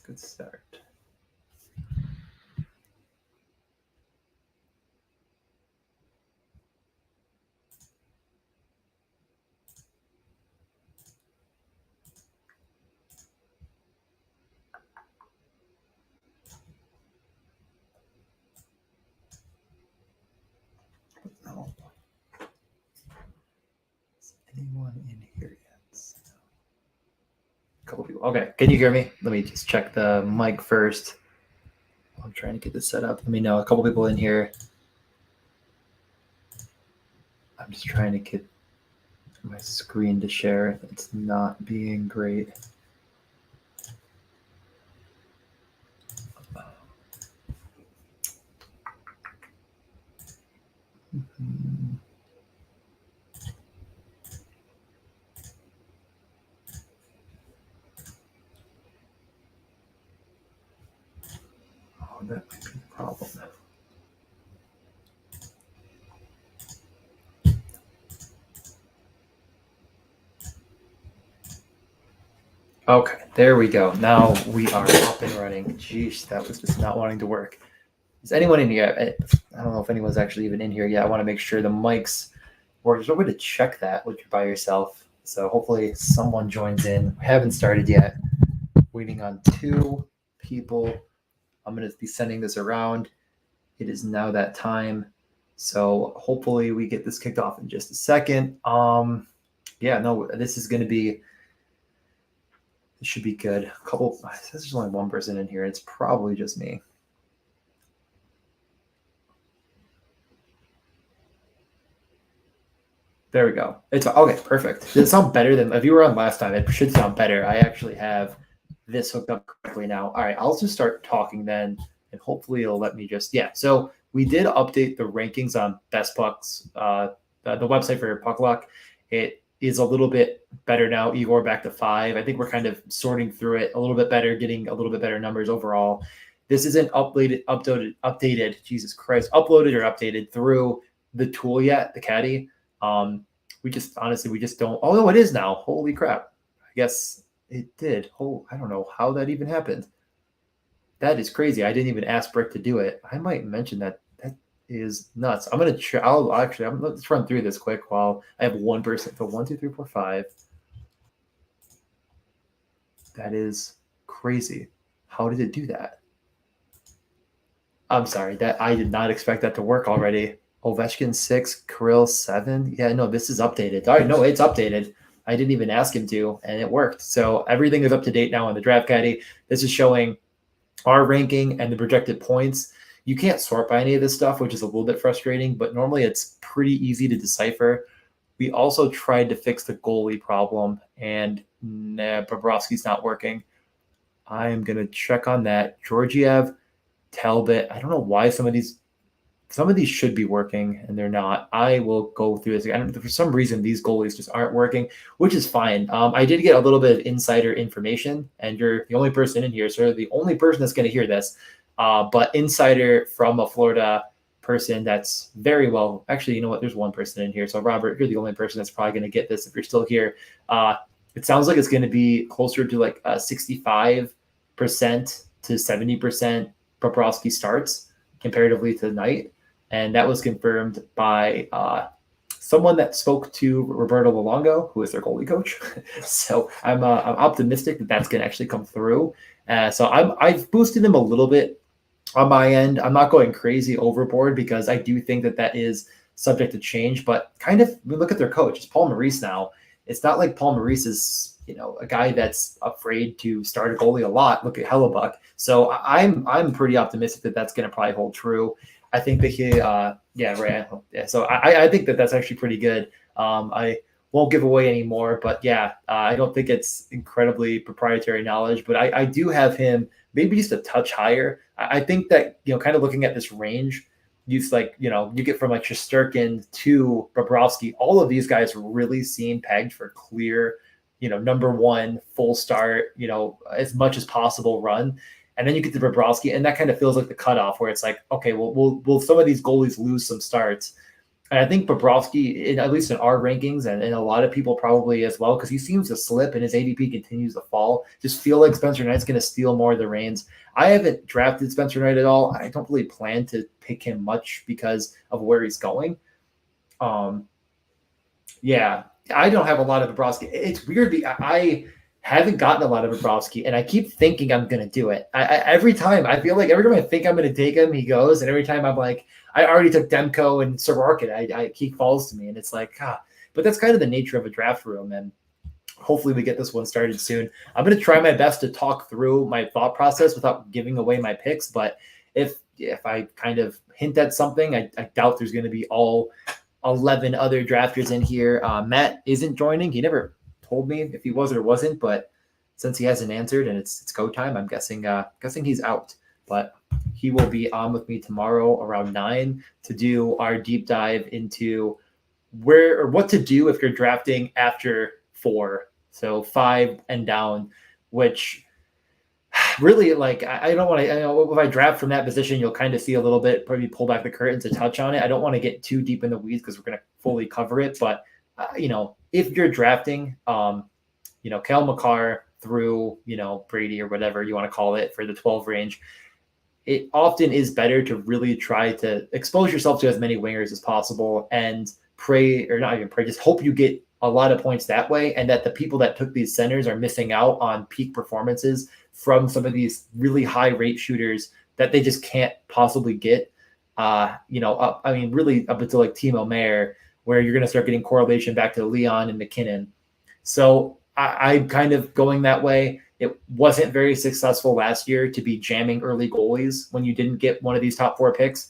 Good start. No. Is anyone in here yet? A couple people. Okay, can you hear me? Let me just check the mic first. I'm trying to get this set up. Let me know. A couple people in here. I'm just trying to get my screen to share. It's not being great. Mm-hmm. Oh, that might be the problem. Okay, there we go. Now we are up and running. Jeez, that was just not wanting to work. Is anyone in here? I don't know if anyone's actually even in here yet. I want to make sure the mics work. There's no way to check that when you're by yourself. So hopefully someone joins in. We haven't started yet. Waiting on 2 people. I'm going to be sending this around. It is now that time. So hopefully we get this kicked off in just a second. Yeah, no, this is going to be, this should be good. There's only one person in here. It's probably just me. There we go. It's okay, perfect. Does it sound better than if you were on last time? It should sound better. I actually have this hooked up correctly now. All right, I'll just start talking then, and hopefully it'll let me just So we did update the rankings on Best Pucks, the website for Puck Luck. It is a little bit better now. Igor back to 5. I think we're kind of sorting through it a little bit better, getting a little bit better numbers overall. This isn't updated. Jesus Christ, uploaded or updated through the tool yet, the Caddy. We just don't. Oh no, it is now. Holy crap! I guess it did. Oh, I don't know how that even happened. That is crazy. I didn't even ask Brick to do it. I might mention that. That is nuts. I'm gonna. Let's run through this quick while I have one person. So 1, 2, 3, 4, 5. That is crazy. How did it do that? I'm sorry. That I did not expect that to work already. Ovechkin 6, Kirill 7. Yeah, no, this is updated. All right, no, it's updated. I didn't even ask him to, and it worked. So everything is up to date now on the Draft Caddy. This is showing our ranking and the projected points. You can't sort by any of this stuff, which is a little bit frustrating, but normally it's pretty easy to decipher. We also tried to fix the goalie problem, and Bobrovsky's not working. I am going to check on that. Georgiev, Talbot. I don't know why some of these should be working and they're not. I will go through this again. For some reason, these goalies just aren't working, which is fine. I did get a little bit of insider information, and you're the only person in here, so the only person that's going to hear this. But insider from a Florida person that's very well. Actually, you know what? There's one person in here. So Robert, you're the only person that's probably going to get this if you're still here. It sounds like it's going to be closer to like 65% to 70% Bobrovsky starts comparatively to tonight. And that was confirmed by someone that spoke to Roberto Luongo, who is their goalie coach. So I'm optimistic that that's going to actually come through. So I've boosted him a little bit on my end. I'm not going crazy overboard because I do think that is subject to change. But kind of, we look at their coach. It's Paul Maurice now. It's not like Paul Maurice is a guy that's afraid to start a goalie a lot. Look at Hellebuck. So I'm pretty optimistic that that's going to probably hold true. I think that he, right. Yeah. So I think that that's actually pretty good. I won't give away any more, but yeah, I don't think it's incredibly proprietary knowledge, but I do have him maybe just a touch higher. I think that, kind of looking at this range, you get from like Shesterkin to Bobrovsky, all of these guys really seem pegged for clear, number 1 full start, as much as possible run. And then you get to Bobrovsky, and that kind of feels like the cutoff where it's like, okay, well, will some of these goalies lose some starts? And I think Bobrovsky, at least in our rankings, and a lot of people probably as well, because he seems to slip and his ADP continues to fall. Just feel like Spencer Knight's going to steal more of the reins. I haven't drafted Spencer Knight at all. I don't really plan to pick him much because of where he's going. Yeah, I don't have a lot of Bobrovsky. It's weird. I haven't gotten a lot of Bobrovsky, and I keep thinking I'm going to do it. Every time I feel like every time I think I'm going to take him, he goes, and every time I'm like, I already took Demko and Sorokin. He falls to me, and it's like, but that's kind of the nature of a draft room, and hopefully we get this one started soon. I'm going to try my best to talk through my thought process without giving away my picks, but if I kind of hint at something, I doubt there's going to be all 11 other drafters in here. Matt isn't joining. He never told me if he was or wasn't, but since he hasn't answered and it's go time, I'm guessing he's out. But he will be on with me tomorrow around 9 to do our deep dive into where or what to do if you're drafting after 4, so 5 and down, which really, like, I don't want to, if I draft from that position, you'll kind of see a little bit, probably pull back the curtain to touch on it. I don't want to get too deep in the weeds because we're going to fully cover it. But, if you're drafting, Kale McCarr through, Brady or whatever you want to call it for the 12 range, it often is better to really try to expose yourself to as many wingers as possible and pray, or not even pray, just hope you get a lot of points that way, and that the people that took these centers are missing out on peak performances from some of these really high rate shooters that they just can't possibly get. Really up until like Timo Meyer, where you're going to start getting correlation back to Leon and McKinnon. So I'm kind of going that way. It wasn't very successful last year to be jamming early goalies when you didn't get one of these top 4 picks.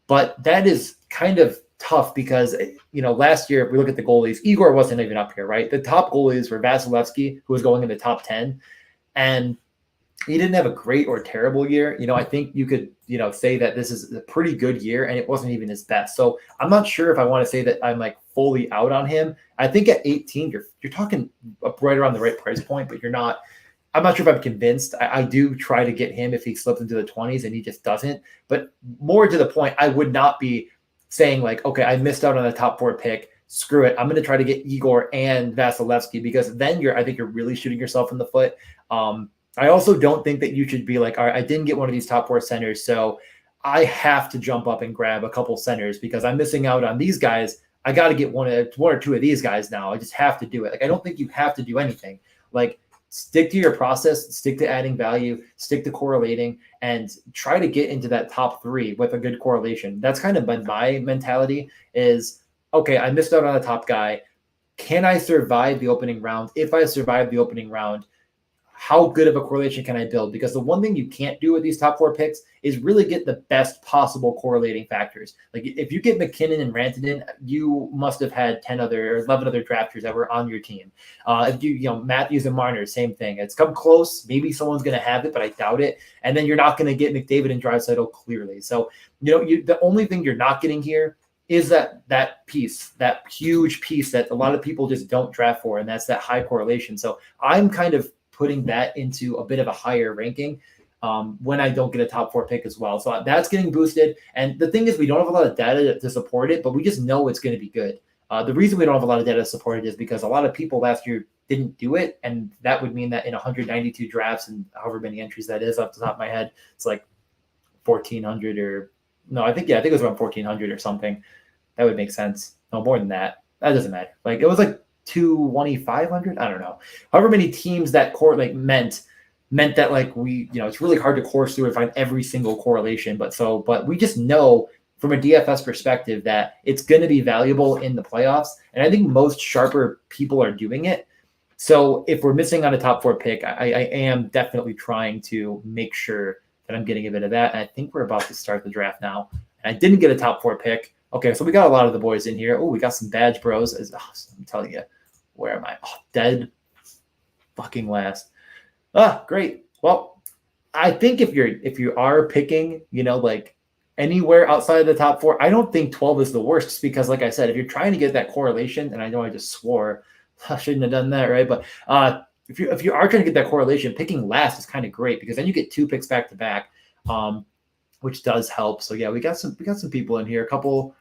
But that is kind of tough because, last year, if we look at the goalies, Igor wasn't even up here, right? The top goalies were Vasilevsky, who was going in the top 10. And he didn't have a great or terrible year. I think you could, say that this is a pretty good year and it wasn't even his best. So I'm not sure if I want to say that I'm like fully out on him. I think at 18, you're talking right around the right price point, but I'm not sure if I'm convinced. I do try to get him if he slips into the 20s and he just doesn't. But more to the point, I would not be saying like, okay, I missed out on a top 4 pick. Screw it. I'm going to try to get Igor and Vasilevsky, because then I think you're really shooting yourself in the foot. I also don't think that you should be like, all right, I didn't get one of these top 4 centers, so I have to jump up and grab a couple centers because I'm missing out on these guys. I got to get one or two of these guys now. I just have to do it. Like, I don't think you have to do anything. Like, stick to your process, stick to adding value, stick to correlating, and try to get into that top 3 with a good correlation. That's kind of been my mentality is, okay, I missed out on a top guy. Can I survive the opening round? If I survive the opening round, how good of a correlation can I build? Because the one thing you can't do with these top 4 picks is really get the best possible correlating factors. Like, if you get McKinnon and Rantanen, you must have had 10 other or 11 other drafters that were on your team. If Matthews and Marner, same thing. It's come close. Maybe someone's going to have it, but I doubt it. And then you're not going to get McDavid and Draisaitl clearly. So, the only thing you're not getting here is that piece, that huge piece that a lot of people just don't draft for, and that's that high correlation. So I'm kind of putting that into a bit of a higher ranking when I don't get a top 4 pick as well. So that's getting boosted. And the thing is, we don't have a lot of data to support it, but we just know it's going to be good. The reason we don't have a lot of data to support it is because a lot of people last year didn't do it. And that would mean that in 192 drafts and however many entries that is off the top of my head, it's like 1,400 or no, I think it was around 1,400 or something. That would make sense. No, more than that. That doesn't matter. Like, it was like 2,500. I don't know. However many teams that correlate meant that, like, we, it's really hard to course through and find every single correlation. But we just know from a DFS perspective that it's going to be valuable in the playoffs. And I think most sharper people are doing it. So if we're missing on a top 4 pick, I am definitely trying to make sure that I'm getting a bit of that. And I think we're about to start the draft now. And I didn't get a top 4 pick. Okay, so we got a lot of the boys in here. Oh, we got some badge bros. I'm telling you, where am I? Oh, dead fucking last. Great. Well, I think if you are picking, like anywhere outside of the top 4, I don't think 12 is the worst, just because, like I said, if you're trying to get that correlation, and I know I just swore, I shouldn't have done that, right? But if you are trying to get that correlation, picking last is kind of great because then you get 2 picks back to back, which does help. So yeah, we got some people in here. A couple.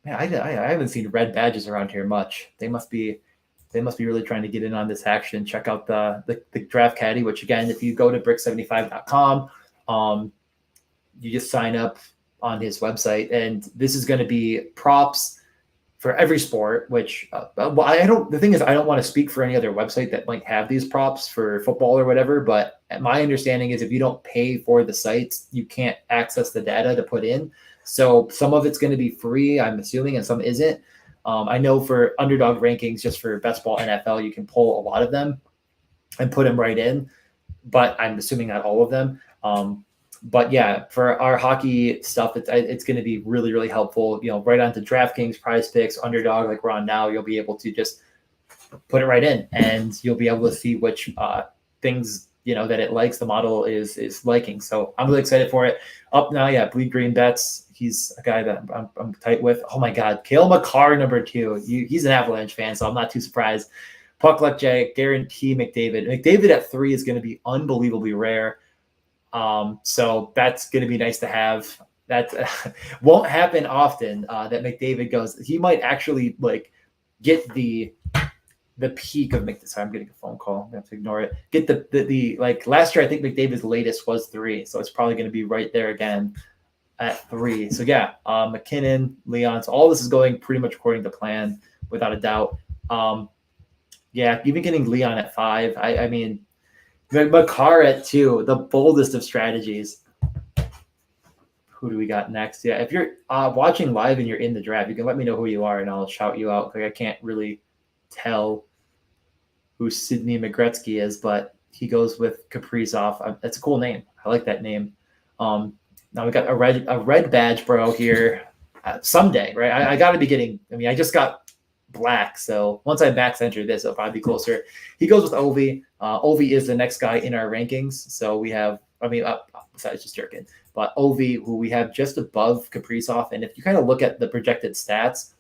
Man, I haven't seen red badges around here much. They must be really trying to get in on this action. Check out the draft caddy, which again, if you go to brick75.com, you just sign up on his website, and this is going to be props for every sport. Which I don't. The thing is, I don't want to speak for any other website that might have these props for football or whatever. But my understanding is, if you don't pay for the sites, you can't access the data to put in. So some of it's going to be free, I'm assuming, and some isn't. I know for Underdog rankings, just for best ball NFL, you can pull a lot of them and put them right in, but I'm assuming not all of them. But yeah, for our hockey stuff, it's going to be really, really helpful. Right onto DraftKings, Prize Picks, Underdog, like we're on now, you'll be able to just put it right in, and you'll be able to see which things that it likes, the model is liking. So I'm really excited for it. Up now, yeah, Bleed Green Bets. He's a guy that I'm tight with. Oh my God, Cale Makar, number 2. He's an Avalanche fan, so I'm not too surprised. Puck Luck Jay, guarantee McDavid. McDavid at 3 is going to be unbelievably rare. So that's going to be nice to have. That won't happen often. That McDavid goes. He might actually get the peak of McDavid. Sorry, I'm getting a phone call. I have to ignore it. Get the last year. I think McDavid's latest was 3, so it's probably going to be right there again at 3. So yeah, McKinnon, Leon. So all this is going pretty much according to plan, without a doubt. Yeah, even getting Leon at 5. I mean, Makar at 2. The boldest of strategies. Who do we got next? Yeah, if you're watching live and you're in the draft, you can let me know who you are, and I'll shout you out. I can't really tell who Sidney McGretzky is, but he goes with Kaprizov. That's a cool name. I like that name. Now we got a red badge, bro, here someday, right? I got to be getting. I mean, I just got black, so once I max enter this, it'll probably be closer. He goes with Ovi. Ovi is the next guy in our rankings, so we have. I mean, besides just Jerkin, but Ovi, who we have just above Kaprizov, and if you kind of look at the projected stats,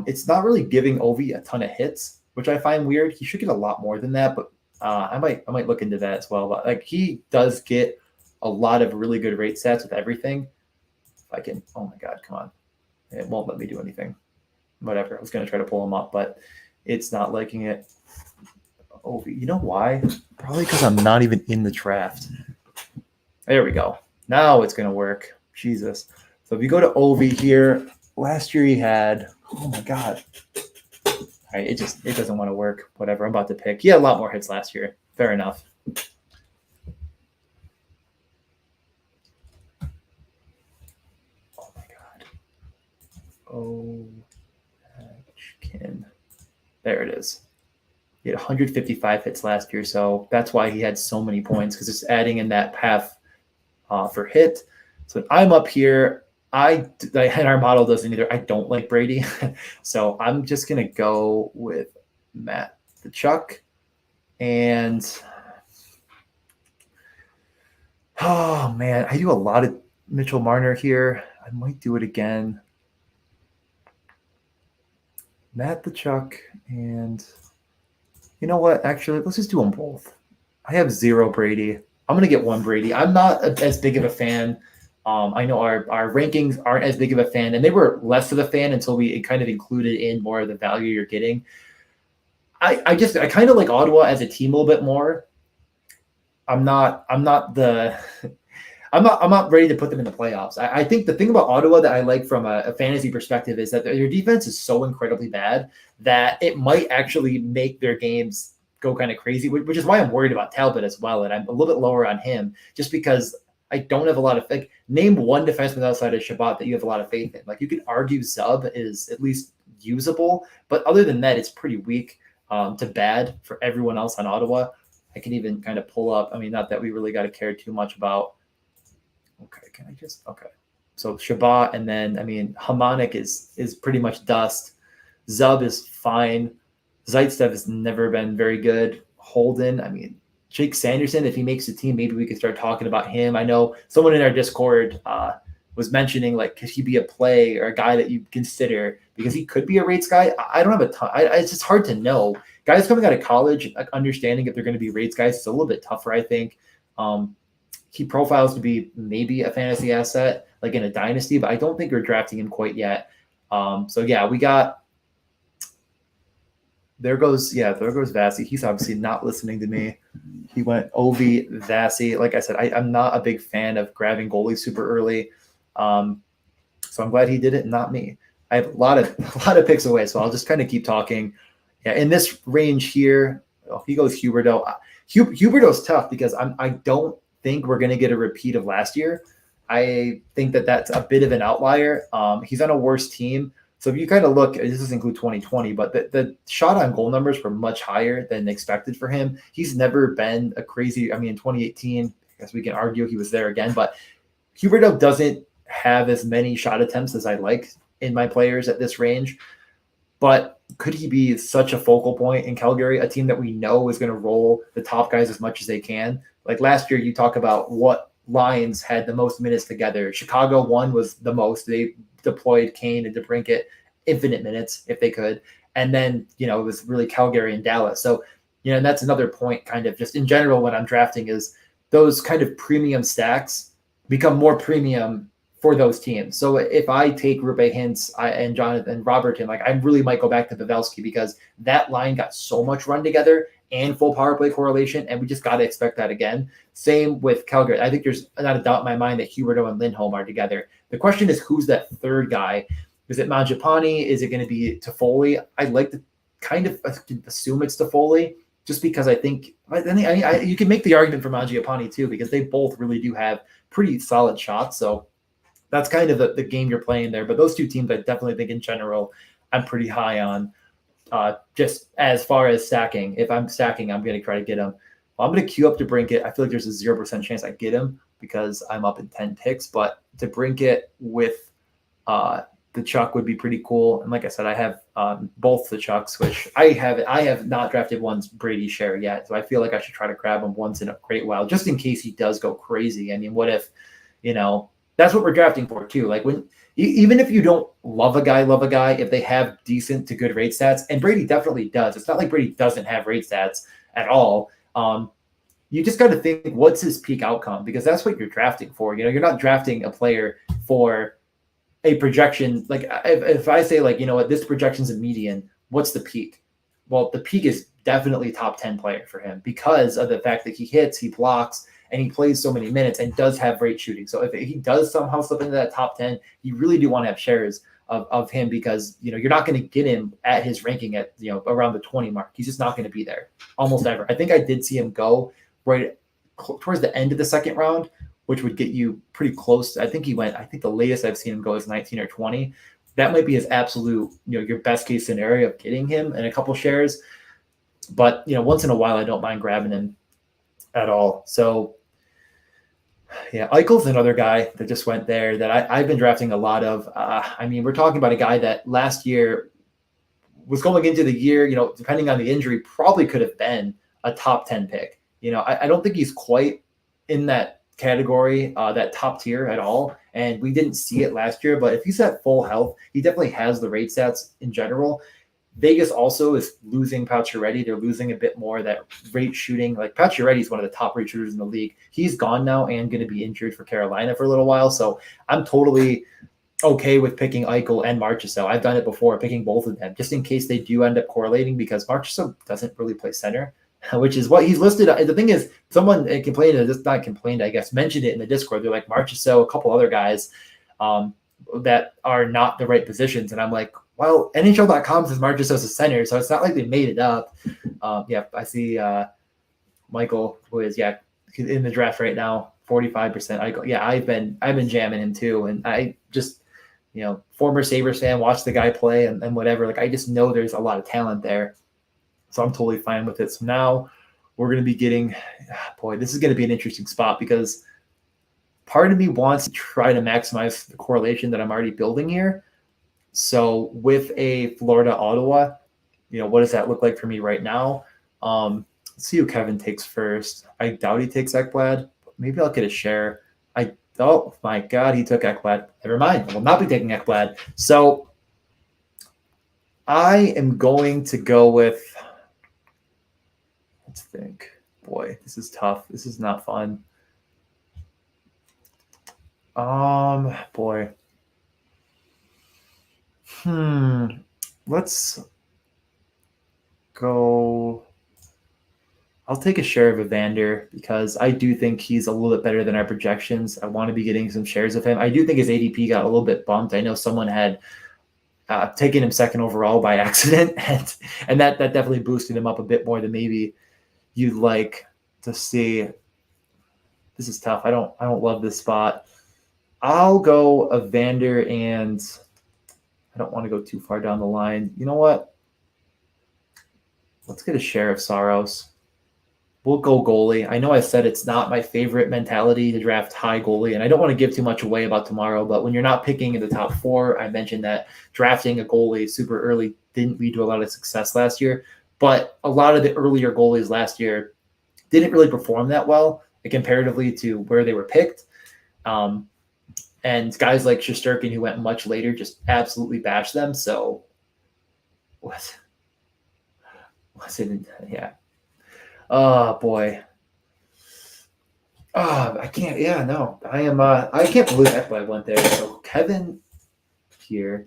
it's not really giving Ovi a ton of hits, which I find weird. He should get a lot more than that, but I might look into that as well. But he does get a lot of really good rate stats with everything. If I can, oh my God, come on. It won't let me do anything. Whatever. I was going to try to pull him up, but it's not liking it. Ovi, you know why? Probably because I'm not even in the draft. There we go. Now it's going to work. Jesus. So if you go to Ovi here, last year he had, oh my God. All right, it doesn't want to work. Whatever. I'm about to pick. He had a lot more hits last year. Fair enough. There it is. He had 155 hits last year, so that's why he had so many points, because it's adding in that path for hit. So I'm up here. And our model doesn't either. I don't like Brady, so I'm just gonna go with Matt the Chuck, and oh man, I do a lot of Mitchell Marner here. I might do it again. Matt the Chuck, and you know what? Actually, let's just do them both. I have 0 Brady. I'm going to get 1 Brady. I'm not as big of a fan. I know our rankings aren't as big of a fan, and they were less of a fan until we kind of included in more of the value you're getting. I kind of like Ottawa as a team a little bit more. I'm not ready to put them in the playoffs. I think the thing about Ottawa that I like from a fantasy perspective is that their defense is so incredibly bad that it might actually make their games go kind of crazy, which is why I'm worried about Talbot as well. And I'm a little bit lower on him just because I don't have a lot of name one defenseman outside of Shabbat that you have a lot of faith in. You could argue Zub is at least usable, but other than that, it's pretty weak to bad for everyone else on Ottawa. I can even kind of pull up. I mean, not that we really got to care too much about. Okay, can I just So Shabbat, and then Hamonic is pretty much dust. Zub is fine. Zaitsev has never been very good. Holden, Jake Sanderson, if he makes the team, maybe we could start talking about him. I know someone in our Discord was mentioning could he be a play or a guy that you consider, because he could be a rates guy. I don't have a ton. It's just hard to know. Guys coming out of college, understanding if they're going to be rates guys, it's a little bit tougher, I think. He profiles to be maybe a fantasy asset, in a dynasty, but I don't think we're drafting him quite yet. So yeah, we got. There goes Vasi. He's obviously not listening to me. He went Ovi Vasi. Like I said, I'm not a big fan of grabbing goalies super early. So I'm glad he did it, and not me. I have a lot of picks away, so I'll just kind of keep talking. Yeah, in this range here, he goes Huberdeau. Huberdeau's tough because I don't think we're going to get a repeat of last year. I think that's a bit of an outlier. He's on a worse team. So if you kind of look, this doesn't include 2020, but the shot on goal numbers were much higher than expected for him. He's never been a crazy, I mean, in 2018, I guess we can argue he was there again, but Huberdeau doesn't have as many shot attempts as I like in my players at this range. But could he be such a focal point in Calgary, a team that we know is going to roll the top guys as much as they can? Like last year, you talk about what lines had the most minutes together. Chicago one was the most. They deployed Kane and DeBrincat infinite minutes if they could. And then, it was really Calgary and Dallas. So, and that's another point kind of just in general when I'm drafting is those kind of premium stacks become more premium for those teams. So if I take Rupe Hintz and Jonathan Robertson, like I really might go back to Pavelski because that line got so much run together and full power play correlation, and we just got to expect that again. Same with Calgary. I think there's not a doubt in my mind that Huberdeau and Lindholm are together. The question is, who's that third guy? Is it Mangiapane? Is it going to be Toffoli? I'd like to kind of assume it's Toffoli just because I think you can make the argument for Mangiapane too because they both really do have pretty solid shots. So that's kind of the game you're playing there. But those two teams, I definitely think in general, I'm pretty high on. Just as far as stacking, if I'm stacking, I'm going to try to get him. Well, I'm going to queue up DeBrincat. I feel like there's a 0% chance I get him because I'm up in 10 picks. But DeBrincat with the Chuck would be pretty cool. And like I said, I have both the Chucks, which I have not drafted one's Brady share yet. So I feel like I should try to grab him once in a great while, just in case he does go crazy. I mean, what if, that's what we're drafting for too. Like even if you don't love a guy, if they have decent to good rate stats, and Brady definitely does. It's not like Brady doesn't have rate stats at all. You just got to think, what's his peak outcome? Because that's what you're drafting for. You're not drafting a player for a projection. Like if I say like, this projection's a median, what's the peak? Well, the peak is definitely top 10 player for him because of the fact that he hits, he blocks, and he plays so many minutes and does have great shooting. So if he does somehow slip into that top 10, you really do want to have shares of him because, you're not going to get him at his ranking at, around the 20 mark. He's just not going to be there almost ever. I think I did see him go right towards the end of the second round, which would get you pretty close. I think the latest I've seen him go is 19 or 20. That might be his absolute, your best case scenario of getting him in a couple shares. But, once in a while, I don't mind grabbing him at all. So, yeah, Eichel's another guy that just went there that I've been drafting a lot of. We're talking about a guy that last year was going into the year, depending on the injury, probably could have been a top 10 pick. I don't think he's quite in that category, that top tier at all. And we didn't see it last year, but if he's at full health, he definitely has the rate stats in general. Vegas also is losing Pacioretty. They're losing a bit more of that rate shooting. Like Pacioretty is one of the top rate shooters in the league. He's gone now and going to be injured for Carolina for a little while. So I'm totally okay with picking Eichel and Marchessault. I've done it before, picking both of them, just in case they do end up correlating because Marchessault doesn't really play center, which is what he's listed. The thing is, someone complained, just not complained, I guess, mentioned it in the Discord. They're like Marchessault, a couple other guys that are not the right positions. And I'm like, well, NHL.com says Marchessault is a center, so it's not like they made it up. I see Michael, who is in the draft right now, 45% Eichel. Yeah, I've been jamming him too, and I just former Sabres fan, watch the guy play and whatever. Like I just know there's a lot of talent there, so I'm totally fine with it. So now we're going to be getting, this is going to be an interesting spot because part of me wants to try to maximize the correlation that I'm already building here. So with a Florida Ottawa, what does that look like for me right now? Let's see who Kevin takes first. I doubt he takes Ekblad. Maybe I'll get a share. Oh my God, he took Ekblad. Never mind. I will not be taking Ekblad. So I am going to go with, let's think. Boy, this is tough. This is not fun. Boy. Let's go. I'll take a share of Evander because I do think he's a little bit better than our projections. I want to be getting some shares of him. I do think his ADP got a little bit bumped. I know someone had taken him second overall by accident, and that definitely boosted him up a bit more than maybe you'd like to see. This is tough. I don't love this spot. I'll go Evander, and I don't want to go too far down the line. You know what? Let's get a share of Saros. We'll go goalie. I know I said it's not my favorite mentality to draft high goalie, and I don't want to give too much away about tomorrow, but when you're not picking in the top 4, I mentioned that drafting a goalie super early didn't lead to a lot of success last year, but a lot of the earlier goalies last year didn't really perform that well comparatively to where they were picked. And guys like Shesterkin, who went much later, just absolutely bashed them. So, was it? Yeah. Oh boy. Oh, I can't. Yeah, no. I am. I can't believe I went there. So Kevin here.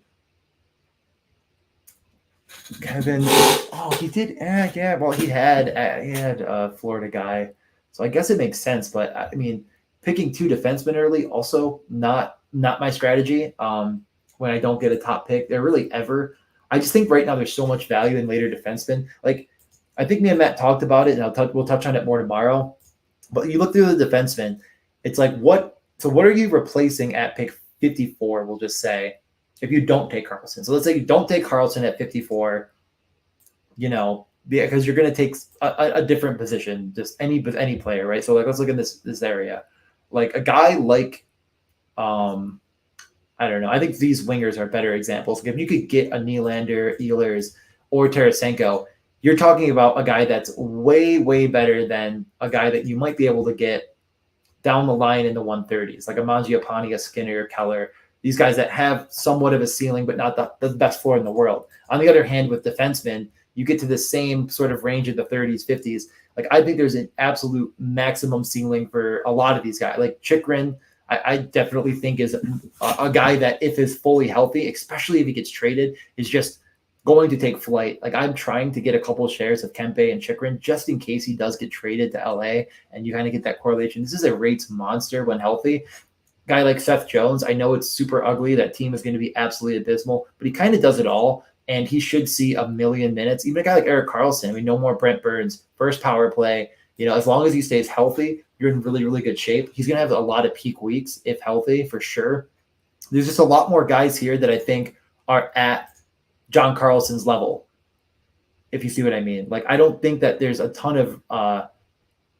Kevin. Oh, he did. Yeah. Well, he had a Florida guy, so I guess it makes sense. But I mean, picking 2 defensemen early also not my strategy. When I don't get a top pick, they're really ever. I just think right now there's so much value in later defensemen. Like, I think me and Matt talked about it, and we'll touch on it more tomorrow. But you look through the defensemen, it's like what? So what are you replacing at pick 54? We'll just say if you don't take Carlson. So let's say you don't take Carlson at 54. Because you're going to take a different position, just any player, right? So like let's look at this area, like a guy like I don't know. I think these wingers are better examples. Like if you could get a Nylander, Ehlers, or Tarasenko, you're talking about a guy that's way, way better than a guy that you might be able to get down the line in the 130s, like a Mangiapane, a Skinner, Keller, these guys that have somewhat of a ceiling, but not the best floor in the world. On the other hand, with defensemen, you get to the same sort of range of the 30s, 50s. Like I think there's an absolute maximum ceiling for a lot of these guys. Like Chychrun, I definitely think is a guy that if is fully healthy, especially if he gets traded, is just going to take flight. Like I'm trying to get a couple of shares of Kempe and Chychrun just in case he does get traded to LA, and you kind of get that correlation. This is a rates monster when healthy. Guy like Seth Jones, I know it's super ugly. That team is going to be absolutely abysmal, but he kind of does it all, and he should see a million minutes. Even a guy like Erik Karlsson, I mean, no more Brent Burns, first power play. As long as he stays healthy, you're in really, really good shape. He's going to have a lot of peak weeks if healthy, for sure. There's just a lot more guys here that I think are at John Carlson's level, if you see what I mean. Like, I don't think that there's a ton of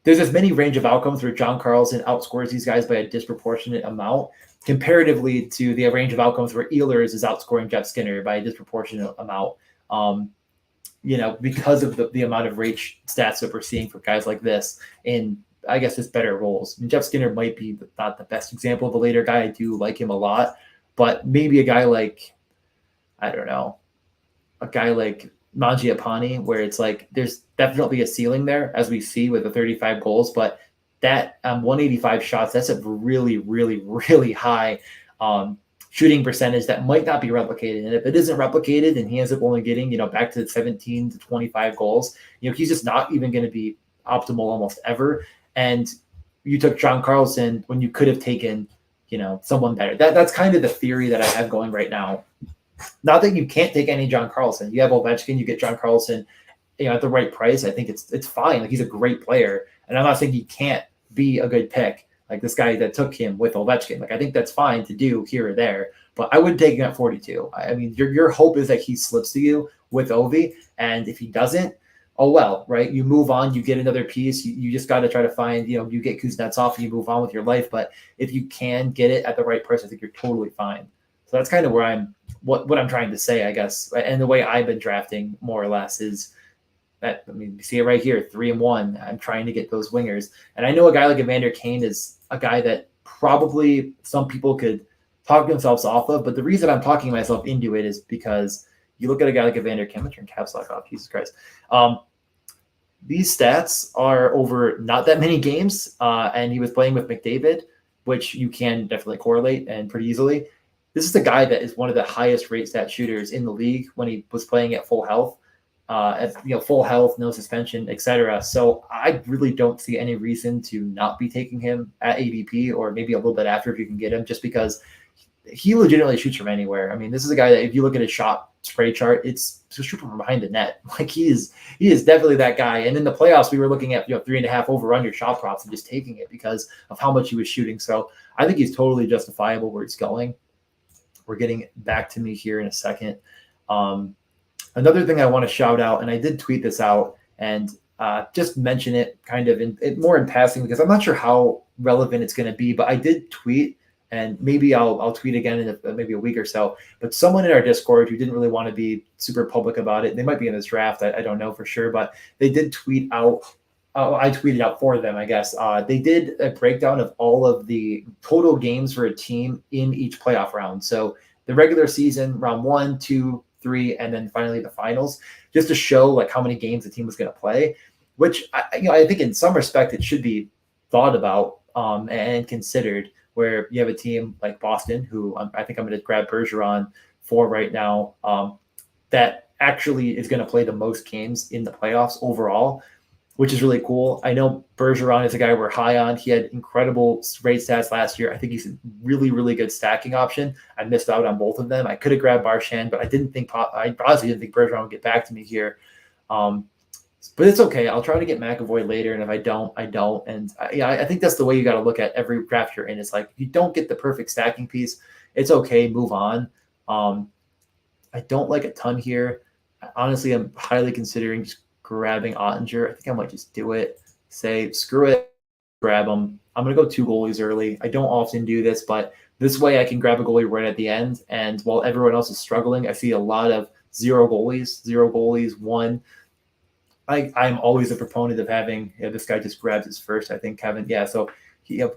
there's as many range of outcomes where John Carlson outscores these guys by a disproportionate amount comparatively to the range of outcomes where Ehlers is outscoring Jeff Skinner by a disproportionate amount. Because of the amount of rate stats that we're seeing for guys like this in, I guess, just better roles. I mean, Jeff Skinner might be not the best example of a later guy. I do like him a lot, but maybe a guy like, I don't know, a guy like Mangiapane, where it's like there's definitely a ceiling there, as we see with the 35 goals, but that 185 shots, that's a really, really, really high shooting percentage that might not be replicated. And if it isn't replicated and he ends up only getting, back to 17 to 25 goals, he's just not even going to be optimal almost ever. And you took John Carlson when you could have taken, someone better. That's kind of the theory that I have going right now. Not that you can't take any John Carlson. You have Ovechkin, you get John Carlson, at the right price. I think it's fine. Like, he's a great player. And I'm not saying he can't be a good pick. Like this guy that took him with Ovechkin. Like, I think that's fine to do here or there, but I wouldn't take him at 42. I mean, your hope is that he slips to you with Ovi. And if he doesn't, oh well, right? You move on, you get another piece. You just got to try to find, you get Kuznetsov and you move on with your life. But if you can get it at the right price, I think you're totally fine. So that's kind of where what I'm trying to say, I guess. And the way I've been drafting more or less is that, I mean, you see it right here, 3-1. I'm trying to get those wingers. And I know a guy like Evander Kane is a guy that probably some people could talk themselves off of. But the reason I'm talking myself into it is because you look at a guy like Evander Kane, I'm turn caps lock off, Jesus Christ. These stats are over not that many games. And he was playing with McDavid, which you can definitely correlate and pretty easily. this is a guy that is one of the highest rate stat shooters in the league when he was playing at full health. Full health, no suspension, etc. So I really don't see any reason to not be taking him at ADP or maybe a little bit after if you can get him, just because he legitimately shoots from anywhere. I mean, this is a guy that if you look at his shot spray chart, it's just shoot from behind the net. Like he is definitely that guy. And in the playoffs, we were looking at 3.5 over under shot props and just taking it because of how much he was shooting. So I think he's totally justifiable where he's going. We're getting back to me here in a second. Another thing I want to shout out, and I did tweet this out and just mention it kind of more in passing because I'm not sure how relevant it's going to be, but I did tweet, and maybe I'll tweet again in maybe a week or so. But someone in our Discord who didn't really want to be super public about it, they might be in this draft, I don't know for sure, but they did tweet out. I tweeted out for them, I guess. They did a breakdown of all of the total games for a team in each playoff round. So the regular season, round 1, 2, 3, and then finally the finals, just to show like how many games the team was going to play, which I think in some respect it should be thought about and considered, where you have a team like Boston, who I think I'm going to grab Bergeron for right now, that actually is going to play the most games in the playoffs overall, which is really cool. I know Bergeron is a guy we're high on. He had incredible rate stats last year. I think he's a really, really good stacking option. I missed out on both of them. I could have grabbed Marchand, but I honestly didn't think Bergeron would get back to me here. But it's okay. I'll try to get McAvoy later, and if I don't, I don't. And I think that's the way you got to look at every draft you're in. It's like if you don't get the perfect stacking piece, it's okay. Move on. I don't like a ton here. Honestly, I'm highly considering just grabbing Ottinger. I think I might just do it. Say, screw it, grab him. I'm going to go 2 goalies early. I don't often do this, but this way I can grab a goalie right at the end. And while everyone else is struggling, I see a lot of 0 goalies, 1. I'm always a proponent of having this guy just grabs his first, I think, Kevin. Yeah, so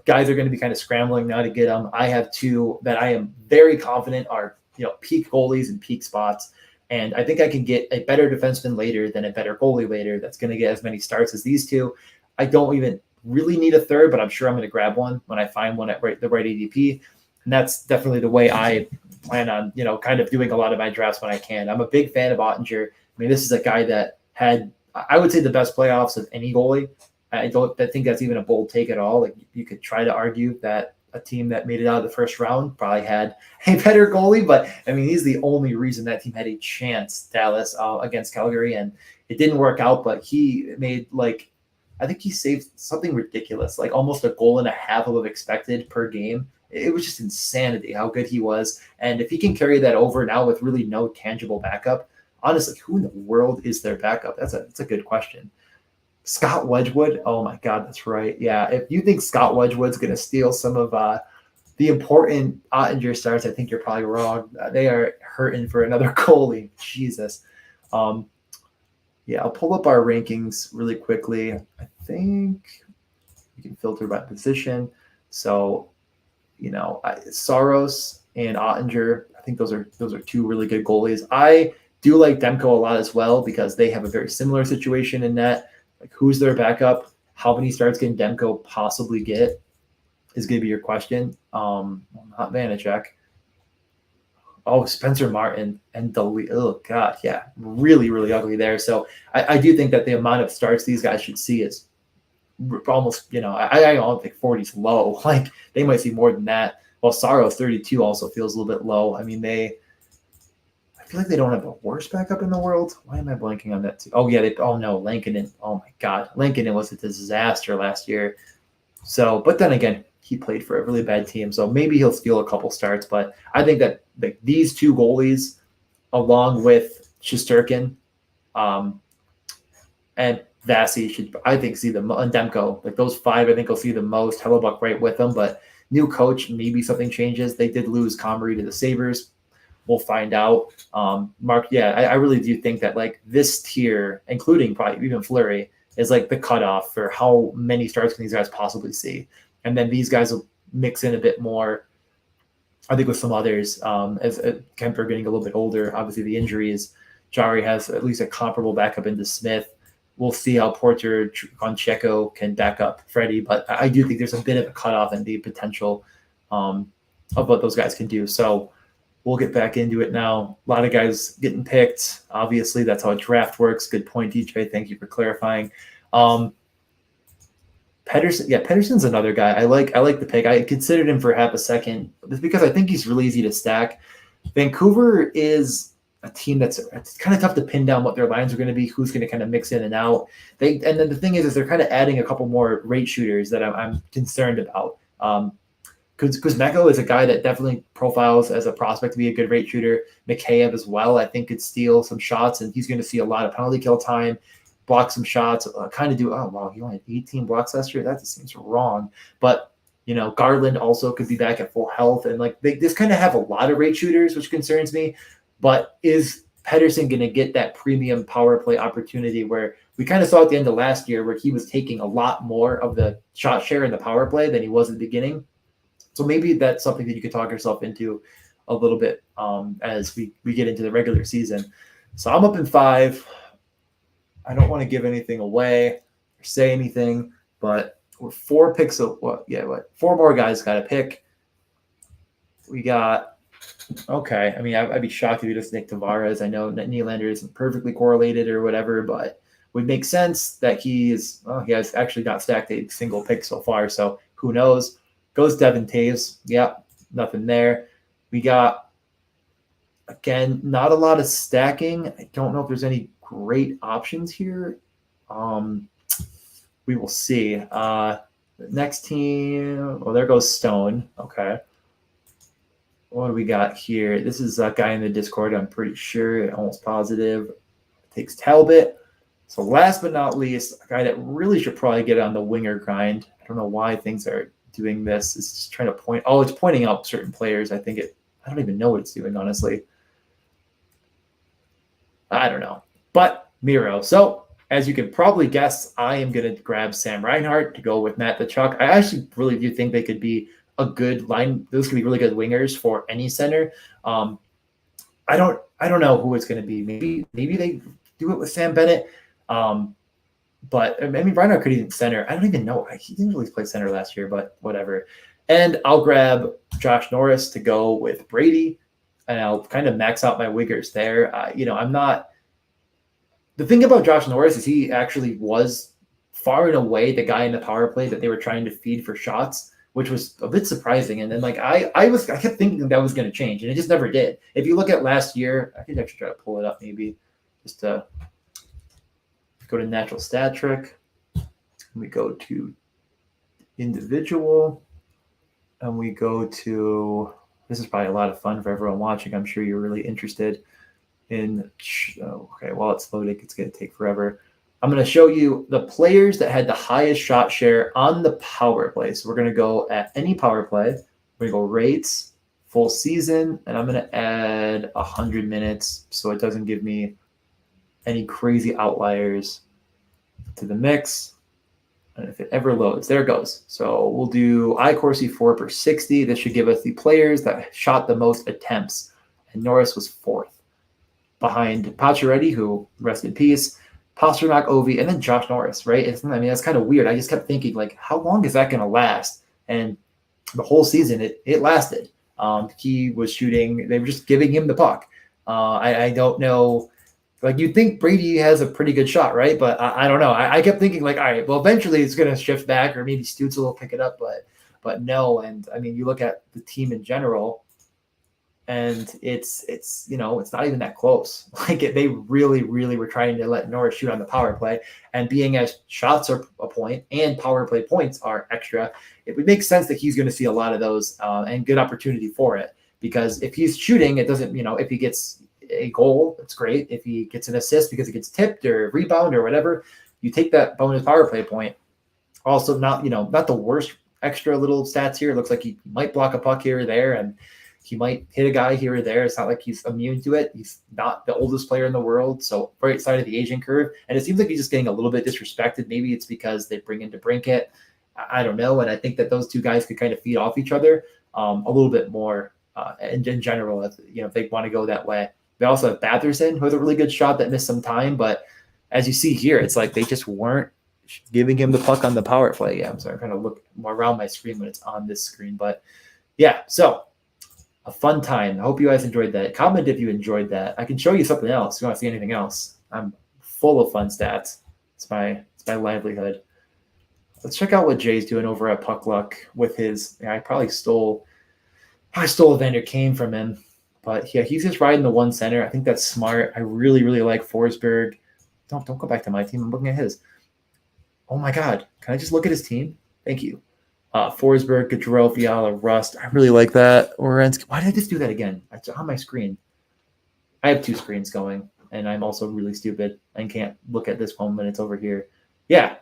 guys are going to be kind of scrambling now to get them. I have 2 that I am very confident are peak goalies and peak spots. And I think I can get a better defenseman later than a better goalie later that's going to get as many starts as these 2. I don't even really need a third, but I'm sure I'm going to grab one when I find one at the right ADP. And that's definitely the way I plan on, kind of doing a lot of my drafts when I can. I'm a big fan of Ottinger. I mean, this is a guy that had, I would say, the best playoffs of any goalie. I think that's even a bold take at all. Like you could try to argue that a team that made it out of the first round probably had a better goalie, but I mean, he's the only reason that team had a chance, Dallas, against Calgary, and it didn't work out, but he made I think he saved something ridiculous, like almost a goal and a half of expected per game. It was just insanity how good he was. And if he can carry that over now with really no tangible backup, honestly, who in the world is their backup? That's a good question. Scott Wedgwood. Oh my God, that's right. Yeah, if you think Scott Wedgwood's going to steal some of the important Ottinger starts, I think you're probably wrong. They are hurting for another goalie. Jesus. Yeah, I'll pull up our rankings really quickly. I think you can filter by position. So, Saros and Ottinger, I think those are 2 really good goalies. I do like Demko a lot as well because they have a very similar situation in net. Like, who's their backup? How many starts can Demko possibly get is going to be your question. Not Vanacek. Oh, Spencer Martin and oh God, yeah, really, really ugly there. So I do think that the amount of starts these guys should see is almost, I don't think 40 is low. Like they might see more than that. Well, Saros 32 also feels a little bit low. I mean, I feel like they don't have the worst backup in the world. Why am I blanking on that too? Oh yeah, Lankinen. Oh my God, Lankinen was a disaster last year. So, but then again, he played for a really bad team, so maybe he'll steal a couple starts. But I think that these 2 goalies, along with Shesterkin, and Vasi, should see them, and Demko. Like those 5, I think I'll see the most. Hellebuck right with them, but new coach, maybe something changes. They did lose Comrie to the Sabres. We'll find out. Mark, yeah, I really do think that this tier, including probably even Fleury, is the cutoff for how many starts can these guys possibly see. And then these guys will mix in a bit more, I think, with some others. As Kemper getting a little bit older, obviously the injuries, Jari has at least a comparable backup into Smith. We'll see how Porter on Checo can back up Freddie, but I do think there's a bit of a cutoff in the potential of what those guys can do. So we'll get back into it now. A lot of guys getting picked. Obviously, that's how a draft works. Good point, DJ. Thank you for clarifying. Pedersen's another guy. I like the pick. I considered him for half a second just because I think he's really easy to stack. Vancouver is a team it's kind of tough to pin down what their lines are going to be, who's going to kind of mix in and out. And then the thing is they're kind of adding a couple more rate shooters that I'm concerned about. Kuzmenko is a guy that definitely profiles as a prospect to be a good rate shooter. Mikheyev as well, I think, could steal some shots, and he's going to see a lot of penalty kill time, block some shots, kind of do, oh, wow, he only had 18 blocks last year? That just seems wrong. But, Garland also could be back at full health, and they just kind of have a lot of rate shooters, which concerns me. But is Pedersen going to get that premium power play opportunity where we kind of saw at the end of last year where he was taking a lot more of the shot share in the power play than he was at the beginning? So maybe that's something that you could talk yourself into a little bit as we get into the regular season. So I'm up in 5. I don't want to give anything away or say anything, but we're 4 picks. Four more guys got to pick. We got, okay. I mean, I'd be shocked if you just Nick Tavares. I know that Nylander isn't perfectly correlated or whatever, but would make he has actually not stacked a single pick so far. So who knows? Goes Devin Taves. Yep, nothing there. We got, again, not a lot of stacking. I don't know if there's any great options here. We will see. The next team, there goes Stone. Okay. What do we got here? This is a guy in the Discord, I'm pretty sure, almost positive. Takes Talbot. So last but not least, a guy that really should probably get on the winger grind. I don't know why things are doing this. It's just trying to point. Oh, it's pointing out certain players. I don't even know what it's doing, honestly. I don't know. But Miro. So as you can probably guess, I am going to grab Sam Reinhart to go with Matt Tkachuk. I actually really do think they could be a good line. Those could be really good wingers for any center. I don't know who it's going to be. Maybe they do it with Sam Bennett. But I mean, Reinhart could even center. I don't even know. He didn't really play center last year, but whatever. And I'll grab Josh Norris to go with Brady, and I'll kind of max out my wingers there. I'm not. The thing about Josh Norris is he actually was far and away the guy in the power play that they were trying to feed for shots, which was a bit surprising. And then I kept thinking that was going to change, and it just never did. If you look at last year, I could actually try to pull it up maybe just to go to natural stat trick. We go to individual, and we go to, this is probably a lot of fun for everyone watching. I'm sure you're really interested in, okay, while it's loading, it's going to take forever. I'm going to show you the players that had the highest shot share on the power play. So we're going to go at any power play. We're going to go rates, full season, and I'm going to add 100 minutes so it doesn't give me any crazy outliers to the mix. And if it ever loads, there it goes. So we'll do iCourse 4 per 60. This should give us the players that shot the most attempts. And Norris was 4th. Behind Pacioretty, who, rest in peace, Pasternak, Ovi, and then Josh Norris, right? That's kind of weird. I just kept thinking, how long is that going to last? And the whole season, it lasted. He was shooting. They were just giving him the puck. I don't know. You'd think Brady has a pretty good shot, right? But I don't know. I kept thinking, all right, well, eventually it's going to shift back, or maybe Stutzel will pick it up, but no. And I mean, you look at the team in general, and it's not even that close. They really, really were trying to let Norris shoot on the power play, and being as shots are a point and power play points are extra, it would make sense that he's going to see a lot of those and good opportunity for it. Because if he's shooting, it doesn't, if he gets a goal, it's great. If he gets an assist because he gets tipped or rebound or whatever, you take that bonus power play point. Also, not the worst extra little stats here. It looks like he might block a puck here or there, and he might hit a guy here or there. It's not like he's immune to it. He's not the oldest player in the world, so right side of the aging curve. And it seems like he's just getting a little bit disrespected. Maybe it's because they bring in DeBrincat. I don't know. And I think that those two guys could kind of feed off each other a little bit more in general, if they want to go that way. They also have Batherson, who has a really good shot that missed some time. But as you see here, it's like they just weren't giving him the puck on the power play. Yeah, I'm sorry. I'm trying to look more around my screen when it's on this screen. But, yeah, so a fun time. I hope you guys enjoyed that. Comment if you enjoyed that. I can show you something else if you want to see anything else. I'm full of fun stats. It's my livelihood. Let's check out what Jay's doing over at Puck Luck with his. I stole Evander Kane from him, but yeah, he's just riding the one center. I think that's smart. I really, really like Forsberg. Don't go back to my team. I'm looking at his. Oh my God, can I just look at his team? Thank you. Forsberg, Gaudreau, Fiala, Rust. I really like that. Orensky. Why did I just do that again? It's on my screen. I have two screens going, and I'm also really stupid and can't look at this one when it's over here. Yeah,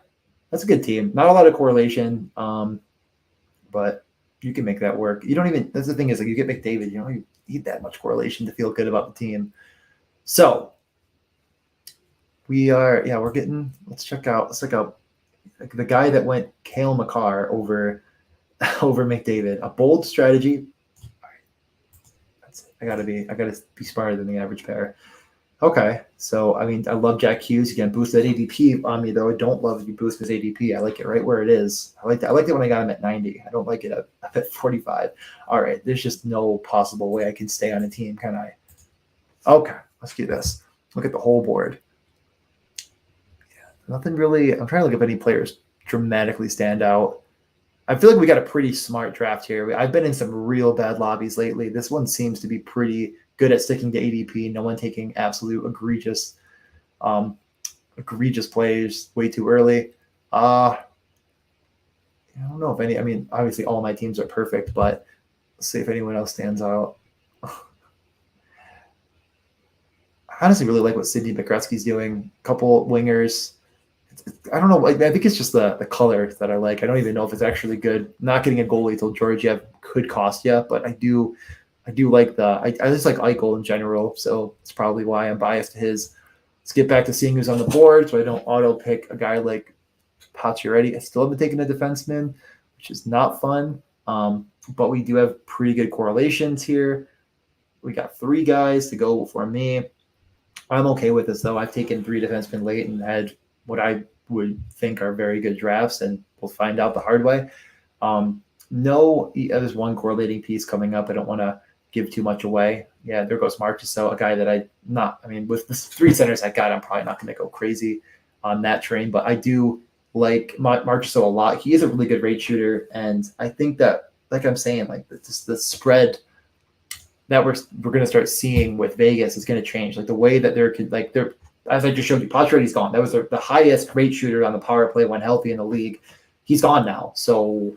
that's a good team. Not a lot of correlation, but you can make that work. You don't even. That's the thing is, like, you get McDavid. You don't need that much correlation to feel good about the team. So we are. Yeah, we're getting. Let's check out the guy that went Cale Makar over McDavid. A bold strategy. All right. That's it. I gotta be smarter than the average pair. Okay. So I mean, I love Jack Hughes. You can boost that ADP on me, though. I don't love you boost his ADP. I like it right where it is. I liked it when I got him at 90. I don't like it at 45. All right. There's just no possible way I can stay on a team, can I? Okay. Let's do this. Look at the whole board. Nothing really. I'm trying to look if any players dramatically stand out. I feel like we got a pretty smart draft here. I've been in some real bad lobbies lately. This one seems to be pretty good at sticking to ADP. No one taking absolute egregious plays way too early. I don't know if any. I mean, obviously all my teams are perfect, but let's see if anyone else stands out. I honestly really like what Sidney Bokretzky's doing. Couple wingers. I don't know. I think it's just the color that I like. I don't even know if it's actually good. Not getting a goalie till Georgiev could cost you, but I do like I just like Eichel in general, so it's probably why I'm biased to his. Let's get back to seeing who's on the board, so I don't auto pick a guy like Pacioretty. I still haven't taken a defenseman, which is not fun. But we do have pretty good correlations here. We got 3 guys to go for me. I'm okay with this though. I've taken 3 defensemen late and had what I would think are very good drafts, and we'll find out the hard way. There's one correlating piece coming up. I don't want to give too much away. Yeah, there goes Marchessault, a guy that with the 3 centers I got, I'm probably not going to go crazy on that train, but I do like Marchessault a lot. He is a really good rate shooter, and I think that, like I'm saying, like the spread that we're going to start seeing with Vegas is going to change. Like the way that they're as I just showed you, Pacioretty's gone. That was the highest rate shooter on the power play when healthy in the league. He's gone now. So,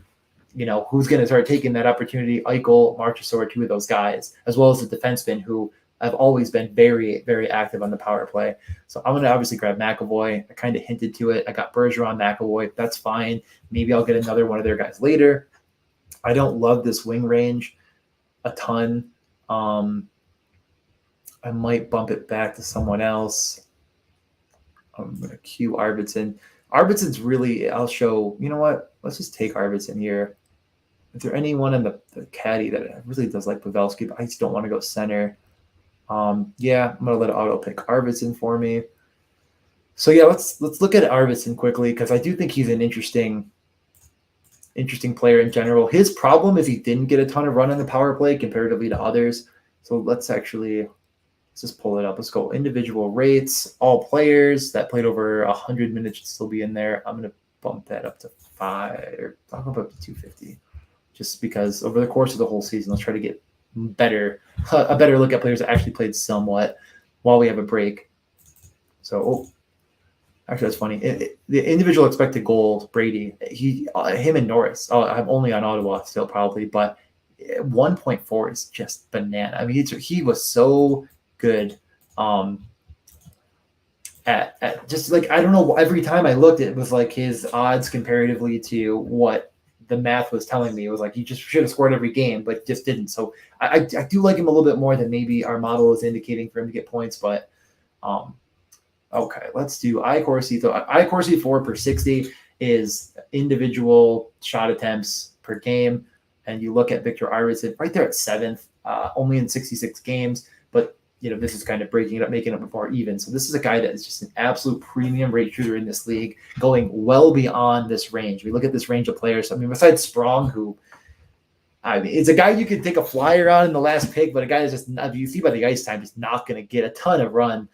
who's going to start taking that opportunity? Eichel, Marchessault are 2 of those guys, as well as the defensemen who have always been very, very active on the power play. So I'm going to obviously grab McAvoy. I kind of hinted to it. I got Bergeron, McAvoy. That's fine. Maybe I'll get another one of their guys later. I don't love this wing range a ton. I might bump it back to someone else. I'm going to cue Arvidsson. Arvidsson's really, I'll show, you know what? Let's just take Arvidsson here. Is there anyone in the caddy that really does like Pavelski, but I just don't want to go center? Yeah, I'm going to let auto pick Arvidsson for me. So yeah, let's look at Arvidsson quickly, because I do think he's an interesting player in general. His problem is he didn't get a ton of run on the power play comparatively to others. So let's just pull it up. Let's go individual rates. All players that played over 100 minutes should still be in there. I'm going to bump that up to 5, or I'll bump up to 250, just because over the course of the whole season, let's try to get a better look at players that actually played somewhat while we have a break. So, actually, that's funny. The individual expected goals, Brady, him and Norris. I'm only on Ottawa still probably, but 1.4 is just banana. I mean, he was so good at just like, I don't know, every time I looked, it was like his odds comparatively to what the math was telling me. It was like he just should have scored every game, but just didn't. So I do like him a little bit more than maybe our model is indicating for him to get points. But okay, let's do iCourse. So iCourse 4 per 60 is individual shot attempts per game. And you look at Victor Arvidsson right there at 7th, only in 66 games. But this is kind of breaking it up, making it more even. So this is a guy that is just an absolute premium rate shooter in this league, going well beyond this range. We look at this range of players. I mean, besides Sprong, who I mean, it's a guy you could take a flyer on in the last pick, but a guy that's just, if you see by the ice time, is not going to get a ton of run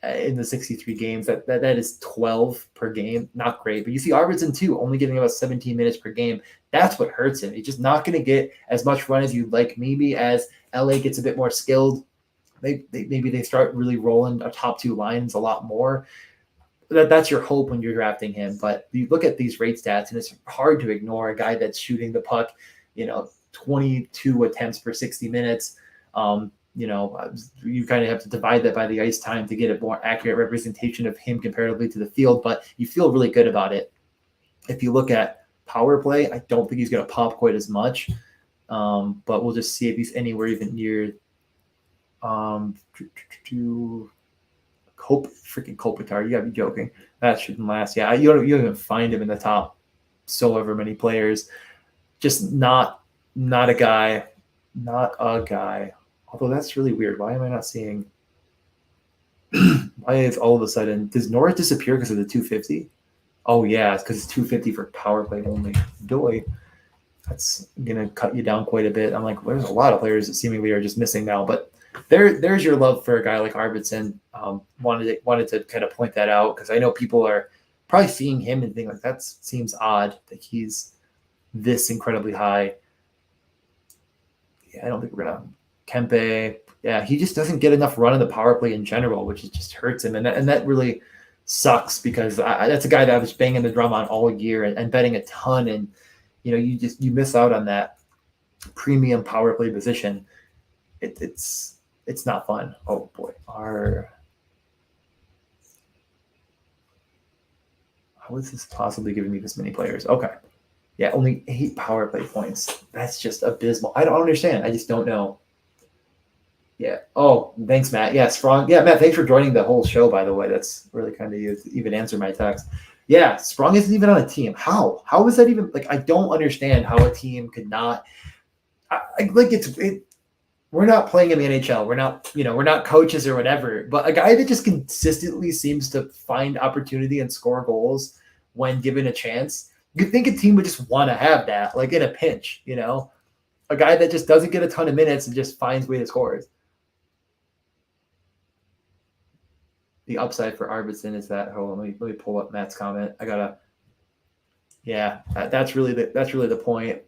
in the 63 games. That is 12 per game. Not great. But you see Arvidsson, too, only getting about 17 minutes per game. That's what hurts him. He's just not going to get as much run as you'd like. Maybe as LA gets a bit more skilled, maybe they start really rolling a top two lines a lot more. That's your hope when you're drafting him. But you look at these rate stats, and it's hard to ignore a guy that's shooting the puck, 22 attempts per 60 minutes. You kind of have to divide that by the ice time to get a more accurate representation of him comparatively to the field, but you feel really good about it. If you look at power play, I don't think he's going to pop quite as much, but we'll just see if he's anywhere even near freaking Kopitar. You got to be joking. That shouldn't last. Yeah, you don't even find him in the top so ever many players. Just not a guy. Although that's really weird. Why am I not seeing? Why is all of a sudden does Norris disappear because of the 250? Oh yeah, it's because it's 250 for power play only. Doy, that's gonna cut you down quite a bit. I'm like, there's a lot of players that seemingly are just missing now, but there's your love for a guy like Arvidsson. Wanted to kind of point that out because I know people are probably seeing him and thinking like that seems odd that he's this incredibly high. Yeah, I don't think we're gonna Kempe. Yeah, he just doesn't get enough run in the power play in general, which just hurts him, and that really sucks because that's a guy that I was banging the drum on all year and betting a ton, and you miss out on that premium power play position. It's not fun. Oh boy, how is this possibly giving me this many players? Okay. Yeah, only 8 power play points. That's just abysmal. I don't understand. I just don't know. Yeah. Oh, thanks, Matt. Yeah, Sprong. Yeah, Matt, thanks for joining the whole show, by the way. That's really kind of you to even answer my text. Yeah, Sprong isn't even on a team. How? How is that even like I don't understand how a team could not we're not playing in the NHL. We're not coaches or whatever, but a guy that just consistently seems to find opportunity and score goals when given a chance. You'd think a team would just want to have that, like in a pinch, a guy that just doesn't get a ton of minutes and just finds way to score. The upside for Arvidsson is that. Hold on, let me pull up Matt's comment. That's really the point.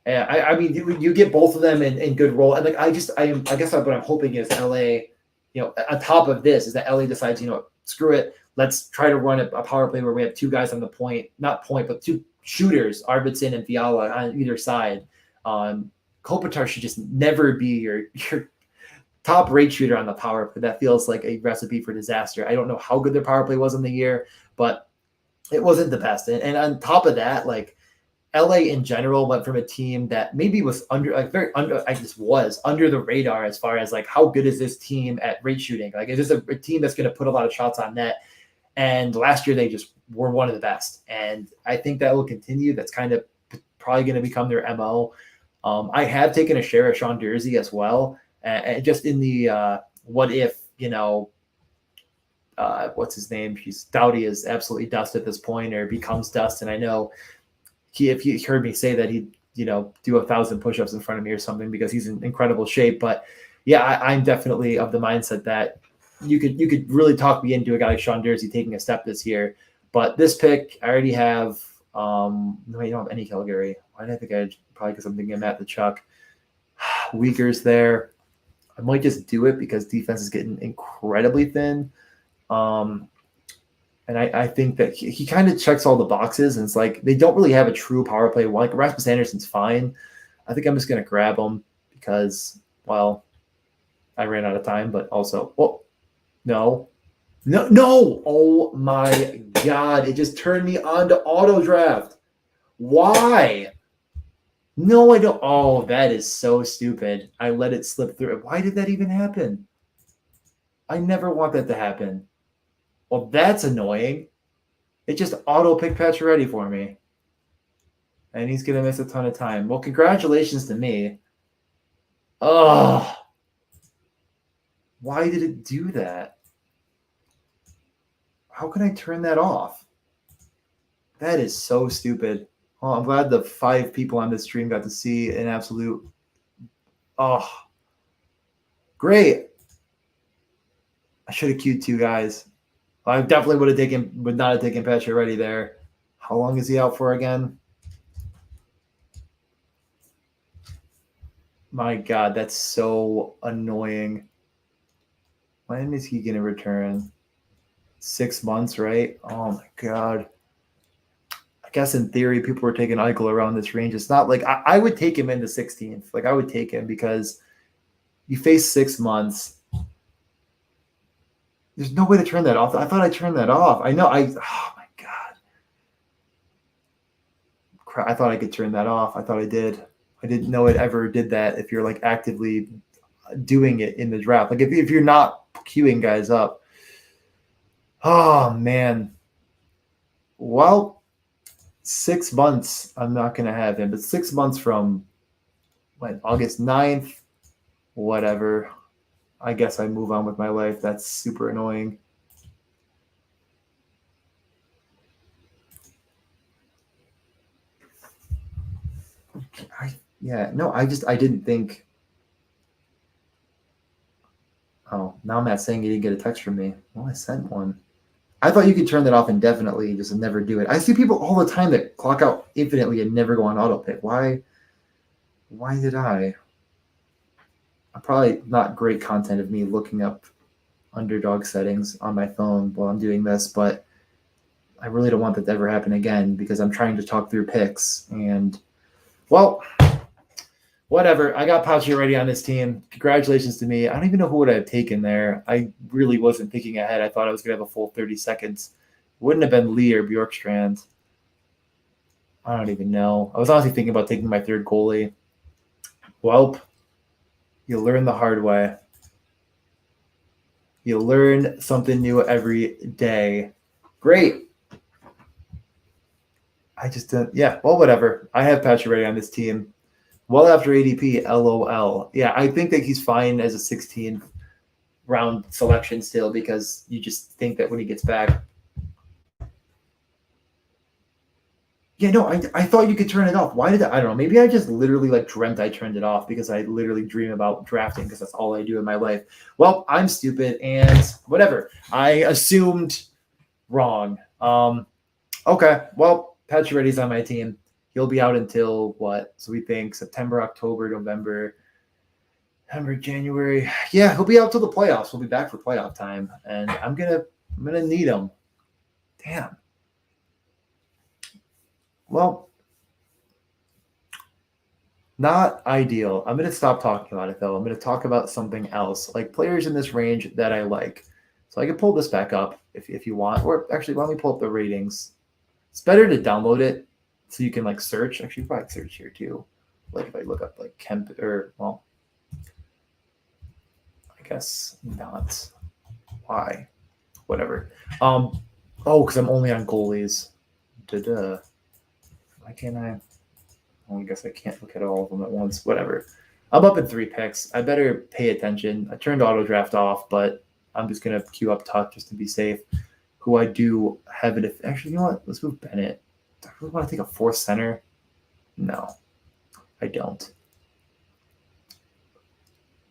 I mean, you get both of them in good role, and like I guess what I'm hoping is LA, on top of this is that LA decides, screw it, let's try to run a power play where we have 2 guys on the point, not point, but 2 shooters, Arvidsson and Fiala on either side. Kopitar should just never be your top rate shooter on the power play. That feels like a recipe for disaster. I don't know how good their power play was in the year, but it wasn't the best. And on top of that, like LA in general went from a team that maybe was under the radar as far as like how good is this team at rate shooting? Like is this a team that's going to put a lot of shots on net? And last year they just were one of the best, and I think that will continue. That's kind of probably going to become their MO. I have taken a share of Sean Dursey as well, and just in the what if what's his name? Doughty is absolutely dust at this point, or becomes dust, and I know. If he heard me say that he'd, do 1,000 push-ups in front of me or something because he's in incredible shape. But yeah, I'm definitely of the mindset that you could really talk me into a guy like Sean Dursey taking a step this year. But this pick, I already have. No, I don't have any Calgary. Why did I think probably because I'm thinking of Matt the Chuck. Uyghur's there. I might just do it because defense is getting incredibly thin. And I think that he kind of checks all the boxes, and it's like they don't really have a true power play one. Like Rasmus Anderson's fine. I think I'm just going to grab him because, well, I ran out of time, but also, no. Oh my God. It just turned me on to auto draft. Why? No, I don't. Oh, that is so stupid. I let it slip through. Why did that even happen? I never want that to happen. Well, that's annoying. It just auto-picked Pacioretty for me. And he's going to miss a ton of time. Well, congratulations to me. Oh. Why did it do that? How can I turn that off? That is so stupid. Well, I'm glad the 5 people on this stream got to see an absolute. Oh, great! I should have queued 2 guys. I definitely would not have taken Pacioretty there. How long is he out for again? My God, that's so annoying. When is he going to return? 6 months, right? Oh my God. I guess in theory, people were taking Eichel around this range. It's not like I would take him in the 16th. Like I would take him because you face 6 months. There's no way to turn that off. I thought I turned that off. I know. Oh my God. Crap, I thought I could turn that off. I thought I did. I didn't know it ever did that if you're like actively doing it in the draft. Like if you're not queuing guys up. Oh man. Well, 6 months I'm not going to have him, but 6 months from when August 9th, whatever. I guess I move on with my life. That's super annoying. I didn't think. Oh, now Matt's saying he didn't get a text from me. Well, I sent one. I thought you could turn that off indefinitely and just never do it. I see people all the time that clock out infinitely and never go on auto pick. Why did I? I'm probably not great content of me looking up Underdog settings on my phone while I'm doing this, but I really don't want that to ever happen again because I'm trying to talk through picks. And, well, whatever. I got Pacioretty on this team. Congratulations to me. I don't even know who would I have taken there. I really wasn't thinking ahead. I thought I was going to have a full 30 seconds. Wouldn't have been Lee or Bjorkstrand. I don't even know. I was honestly thinking about taking my 3rd goalie. Well, you learn the hard way. You learn something new every day. Great. I just didn't. Yeah, well, whatever. I have Pacioretty on this team. Well after ADP, LOL. Yeah, I think that he's fine as a 16th round selection still because you just think that when he gets back. Yeah, no, I thought you could turn it off. Why did I don't know. Maybe I just literally like dreamt I turned it off because I literally dream about drafting because that's all I do in my life. Well, I'm stupid and whatever. I assumed wrong. Okay, well, Pacioretty's on my team. He'll be out until what? So we think September, October, November, January. Yeah, he'll be out till the playoffs. We'll be back for playoff time, and I'm gonna need him. Damn. Well, not ideal. I'm gonna stop talking about it though. I'm gonna talk about something else, like players in this range that I like. So I can pull this back up if you want, or actually, let me pull up the ratings. It's better to download it so you can like search. Actually, you probably search here too. Like if I look up like Kemp or well, I guess not. Why? Whatever. Because I'm only on goalies. Da-da. Why can't I? Well, I guess I can't look at all of them at once. Whatever. I'm up in 3 picks. I better pay attention. I turned auto draft off, but I'm just gonna queue up Tuck just to be safe. Who I do have it. Actually, you know what? Let's move Bennett. Do I really want to take a 4th center? No, I don't.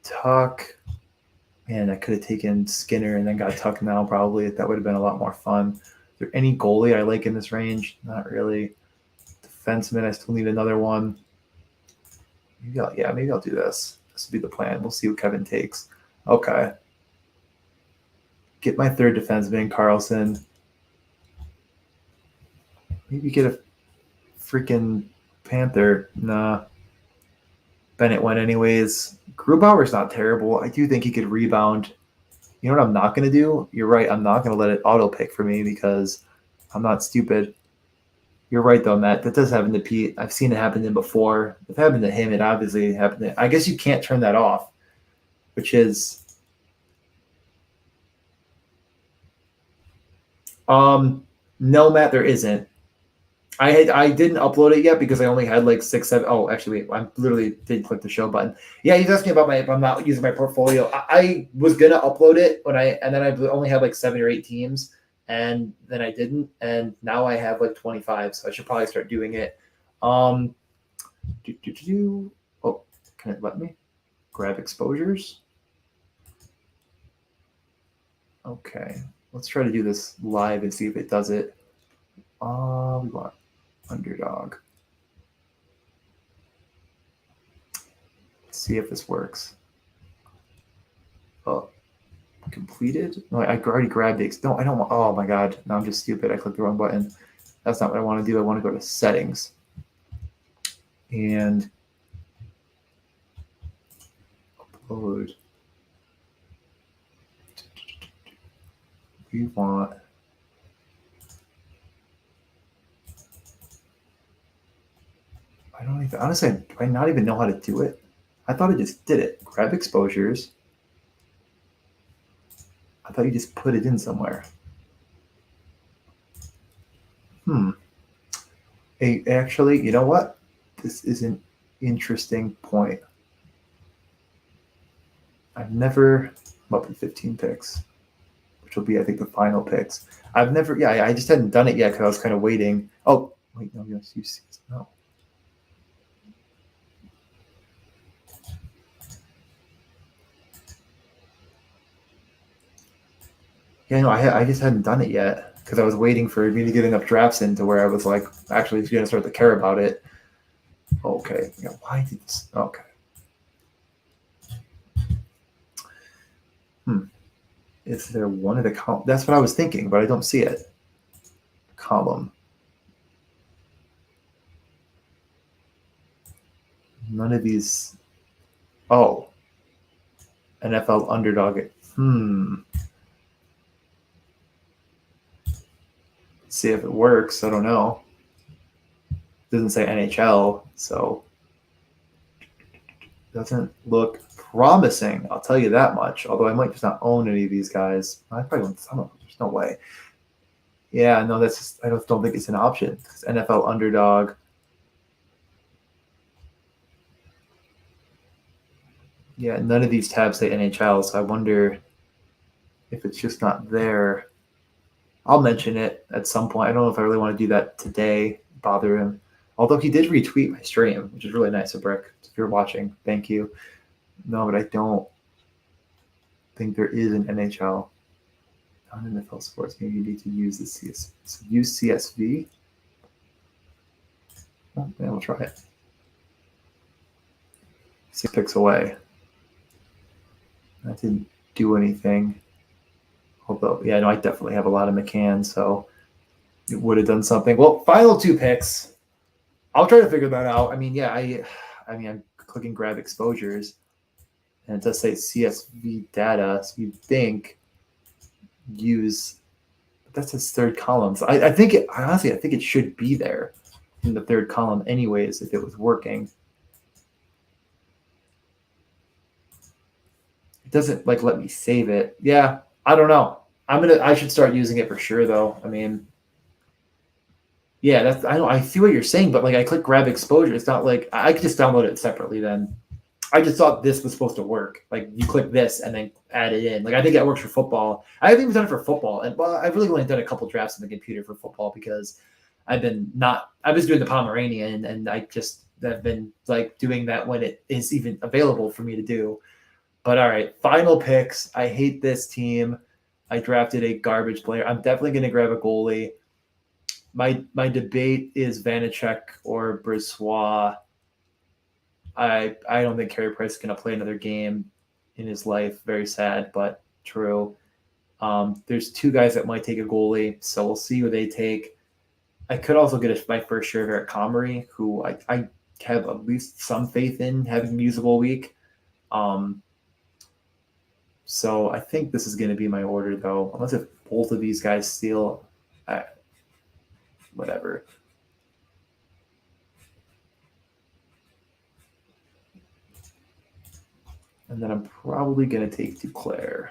Tuck. Man, I could have taken Skinner and then got Tuck now, probably. That would have been a lot more fun. Is there any goalie I like in this range? Not really. Defenseman, I still need another one. Maybe I'll do this. This will be the plan. We'll see what Kevin takes. Okay. Get my 3rd defenseman, Carlson. Maybe get a freaking Panther. Nah. Bennett went anyways. Grubauer's not terrible. I do think he could rebound. You know what I'm not going to do? You're right. I'm not going to let it auto pick for me because I'm not stupid. You're right, though, Matt. That does happen to Pete. I've seen it happen to him before. If it happened to him, it obviously happened to him. I guess you can't turn that off, which is no, Matt, there isn't. I didn't upload it yet because I only had like 6, 7. Oh, actually, wait, I literally didn't click the show button. Yeah, he's asking about if I'm not using my portfolio. I was gonna upload it and then I only had like 7 or 8 teams, and then I didn't, and now I have like 25, so I should probably start doing it. Oh, can it let me grab exposures? Okay, let's try to do this live and see if it does it. We want Underdog. Let's see if this works. Oh, completed? No, I already grabbed it. No, I don't want. Oh my god! Now I'm just stupid. I clicked the wrong button. That's not what I want to do. I want to go to settings and upload. We want. I don't even. Honestly, do I not even know how to do it? I thought I just did it. Grab exposures. I thought you just put it in somewhere. Actually, you know what? This is an interesting point. I've never I'm up to 15 picks, which will be, I think, the final picks. I've never, I just hadn't done it yet because I was kind of waiting. Oh, wait, no, yes, you see, no. Yeah, no, I just hadn't done it yet because I was waiting for me to get enough drafts in to where I was like actually going to start to care about it. Okay, yeah, why did this? Okay. Is there one of the column? That's what I was thinking, but I don't see it. Column. None of these. Oh. NFL Underdog. Let's see if it works. I don't know. It doesn't say NHL, so doesn't look promising. I'll tell you that much. Although I might just not own any of these guys. I probably own some of them. There's no way. Yeah, no, that's just, I don't think it's an option. Because NFL Underdog. Yeah, none of these tabs say NHL, so I wonder if it's just not there. I'll mention it at some point. I don't know if I really want to do that today, bother him. Although he did retweet my stream, which is really nice of Brick. If you're watching, thank you. No, but I don't think there is an NHL. Non-NFL sports game, you need to use the CS. So use CSV. Oh, yeah, we'll try it. 6 picks away. That didn't do anything. Although, yeah, no, I definitely have a lot of McCann, so it would have done something. Well, final 2 picks. I'll try to figure that out. I mean, yeah, I'm clicking grab exposures, and it does say CSV data. So you think use, but that's his third column. So I think it, honestly, I think it should be there in the third column anyways if it was working. It doesn't like let me save it. Yeah, I don't know. I should start using it for sure though. I mean, yeah, that's I see what you're saying, but like I click grab exposure. It's not like I could just download it separately then. I just thought this was supposed to work. Like you click this and then add it in. Like I think that works for football. I haven't even done it for football, and well, I've really only done a couple drafts on the computer for football because I was doing the Pomeranian, and I just have been like doing that when it is even available for me to do. But all right, final picks. I hate this team. I drafted a garbage player. I'm definitely going to grab a goalie. My debate is Vanacek or Brissois. I don't think Carey Price is going to play another game in his life. Very sad, but true. There's 2 guys that might take a goalie, so we'll see who they take. I could also get my first share of Eric Comrie, who I have at least some faith in having a usable week. So I think this is going to be my order, though, unless if both of these guys steal, whatever. And then I'm probably going to take Duclair.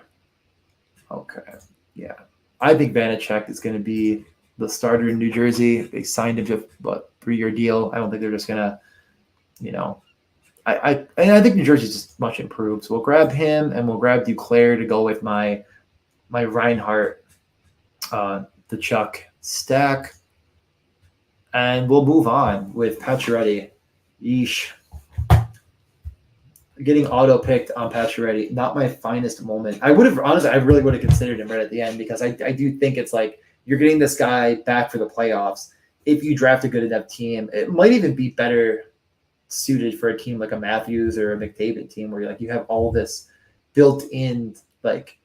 Okay, yeah. I think Vanacek is going to be the starter in New Jersey. They signed him to a 3-year deal. I don't think they're just going to, I think New Jersey's just much improved. So we'll grab him, and we'll grab Duclair to go with my Reinhardt, the Chuck stack. And we'll move on with Pacioretty. Yeesh. Getting auto picked on Pacioretty, not my finest moment. I would have, honestly, I really would have considered him right at the end because I do think it's like you're getting this guy back for the playoffs. If you draft a good enough team, it might even be better suited for a team like a Matthews or a McDavid team where you have all this built-in like